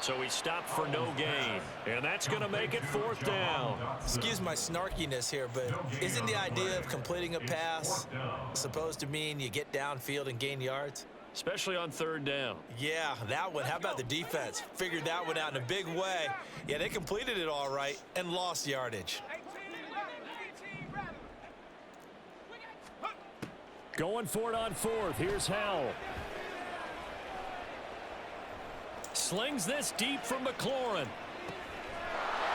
So he stopped for no gain, and that's going to make it fourth down. Excuse my snarkiness here, but isn't the idea of completing a pass supposed to mean you get downfield and gain yards? Especially on third down. Yeah, that one. How about the defense? Figured that one out in a big way. Yeah, they completed it all right and lost yardage. Going for it on fourth. Here's Howell. Slings this deep from McLaurin.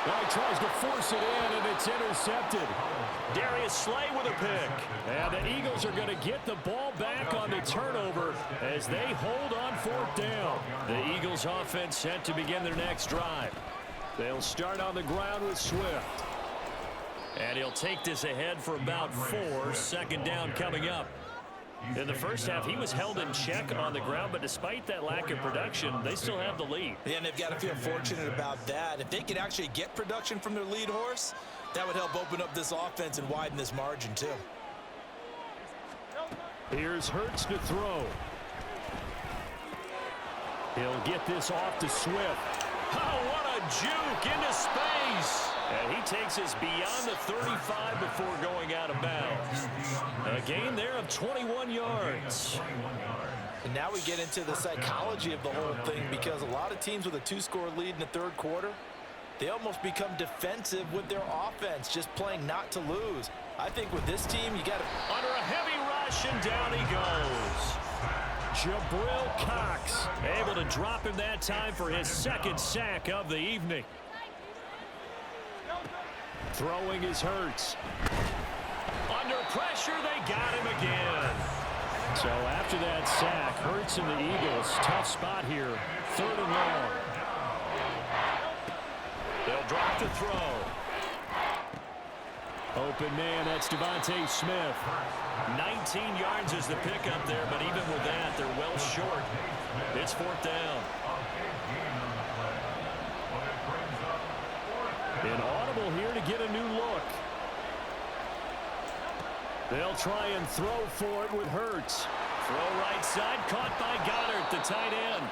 Well, he tries to force it in, and it's intercepted. Darius Slay with a pick. And the Eagles are going to get the ball back on the turnover as they hold on fourth down. The Eagles offense set to begin their next drive. They'll start on the ground with Swift. And he'll take this ahead for about 4. Second down coming up. In the first half, he was held in check on the ground, but despite that lack of production, they still have the lead. Yeah, and they've got to feel fortunate about that. If they could actually get production from their lead horse, that would help open up this offense and widen this margin, too. Here's Hurts to throw. He'll get this off to Swift. Oh, what a juke into space. And he takes us beyond the 35 before going out of bounds. A gain there of 21 yards. And now we get into the psychology of the whole thing, because a lot of teams with a 2-score lead in the third quarter, they almost become defensive with their offense, just playing not to lose. I think with this team, you got to... Under a heavy rush, and down he goes. Jabril Cox able to drop him that time for his second sack of the evening. Throwing is Hurts. Under pressure, they got him again. So after that sack, Hurts and the Eagles, tough spot here. Third and long. They'll drop the throw. Open man, that's Devontae Smith. 19 yards is the pickup there, but even with that, they're well short. It's fourth down. Inaudible here to get a new look. They'll try and throw for it with Hurts. Throw right side, caught by Goddard, the tight end.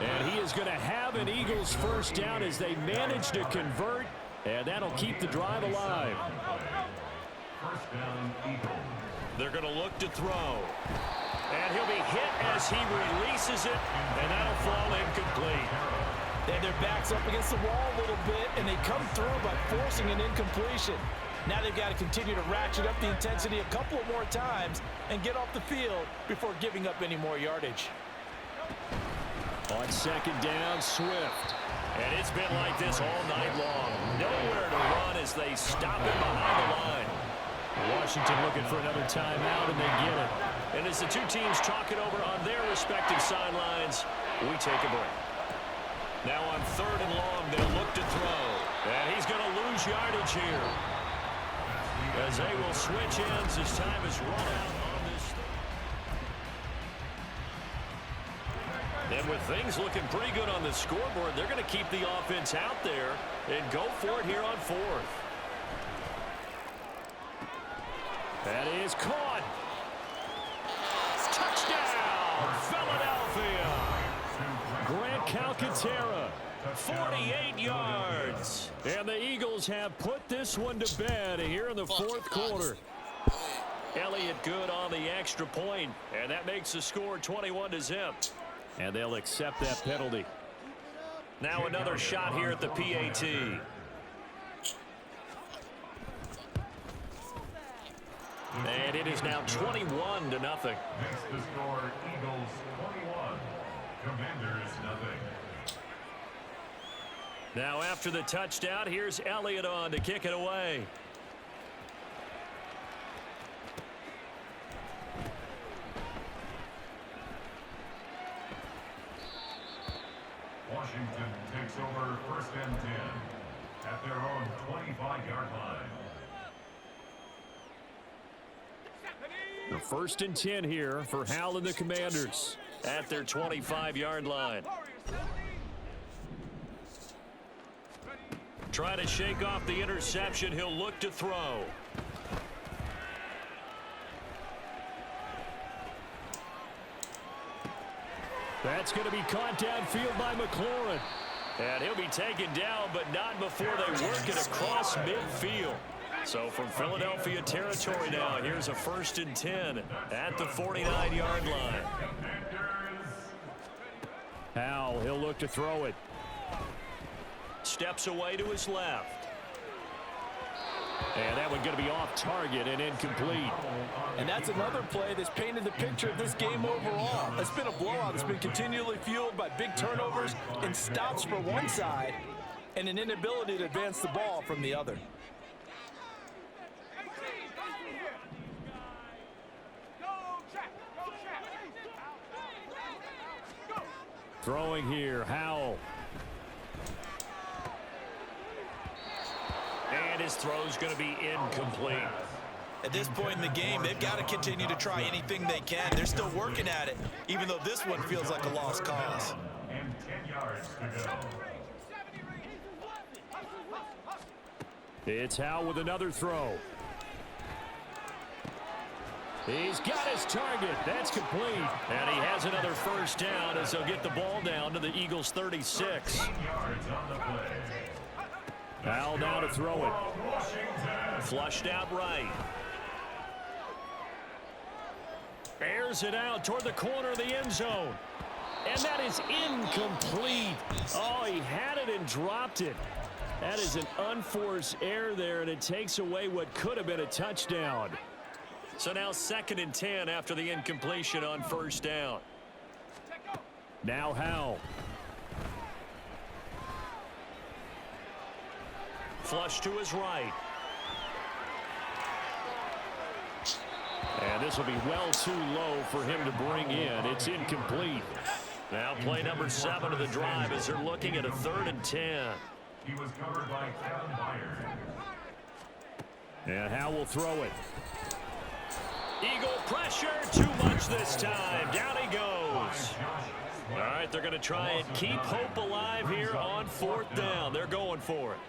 And he is going to have an Eagles first down as they manage to convert, and that'll keep the drive alive. First down, Eagles. They're going to look to throw. And he'll be hit as he releases it, and that'll fall incomplete. They have their backs up against the wall a little bit, and they come through by forcing an incompletion. Now they've got to continue to ratchet up the intensity a couple of more times and get off the field before giving up any more yardage. On second down, Swift. And it's been like this all night long. Nowhere to run as they stop him behind the line. Washington looking for another timeout, and they get it. And as the two teams talk it over on their respective sidelines, we take a break. Now on third and long, they'll look to throw. And he's going to lose yardage here, as they will switch ends as time is run out on this. And with things looking pretty good on the scoreboard, they're going to keep the offense out there and go for it here on fourth. That is caught. Touchdown, Philadelphia. Grant Calcaterra, 48 yards. And the Eagles have put this one to bed here in the fourth quarter. Elliott good on the extra point, and that makes the score 21-0. And they'll accept that penalty. Now another shot here at the PAT. And it is now 21-0. Makes the score Eagles 21, Commanders nothing. Now after the touchdown, here's Elliott on to kick it away. Washington takes over 1st and 10 at their own 25-yard line. The 1st and 10 here for Hal and the Commanders at their 25-yard line. Try to shake off the interception. He'll look to throw. That's going to be caught downfield by McLaurin. And he'll be taken down, but not before they work it across midfield. So from Philadelphia territory now, here's a 1st and 10 at the 49-yard line. Hal, he'll look to throw it. Steps away to his left. And that one going to be off target and incomplete. And that's another play that's painted the picture of this game overall. It's been a blowout. It's been continually fueled by big turnovers and stops for one side and an inability to advance the ball from the other. Throwing here, Howell. And his throw's going to be incomplete. At this point in the game, they've got to continue to try anything they can. They're still working at it, even though this one feels like a lost cause. And 10 yards to go. It's Howell with another throw. He's got his target. That's complete. And he has another 1st down as they'll get the ball down to the Eagles' 36. 10 yards on the play. Howell now to throw it. Washington. Flushed out right. Airs it out toward the corner of the end zone. And that is incomplete. Oh, he had it and dropped it. That is an unforced error there, and it takes away what could have been a touchdown. So now 2nd and 10 after the incompletion on 1st down. Now Howell. Flush to his right. And this will be well too low for him to bring in. It's incomplete. Now play number 7 of the drive as they're looking at a 3rd and 10. He was covered by Kevin Byard. And Howell will throw it. Eagle pressure, too much this time. Down he goes. All right, they're going to try and keep hope alive here on 4th down. They're going for it.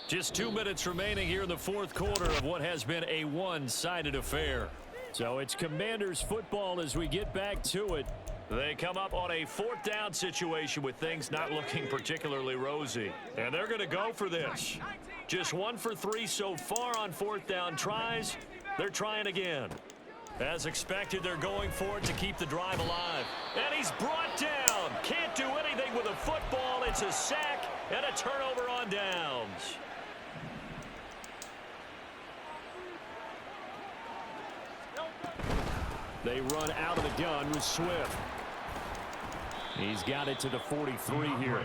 Just 2 minutes remaining here in the 4th quarter of what has been a one-sided affair. So it's Commanders football as we get back to it. They come up on a 4th down situation with things not looking particularly rosy. And they're going to go for this. Just 1 for 3 so far on 4th down tries. They're trying again. As expected, they're going for it to keep the drive alive. And he's brought down. Can't do anything with a football. It's a sack and a turnover on downs. They run out of the gun with Swift. He's got it to the 43 here.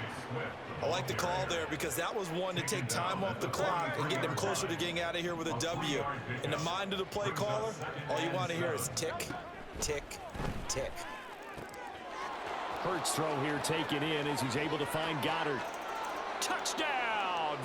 I like the call there because that was one to take time off the clock and get them closer to getting out of here with a W. In the mind of the play caller, all you want to hear is tick, tick, tick. Hurts throw here taken in as he's able to find Goddard. Touchdown!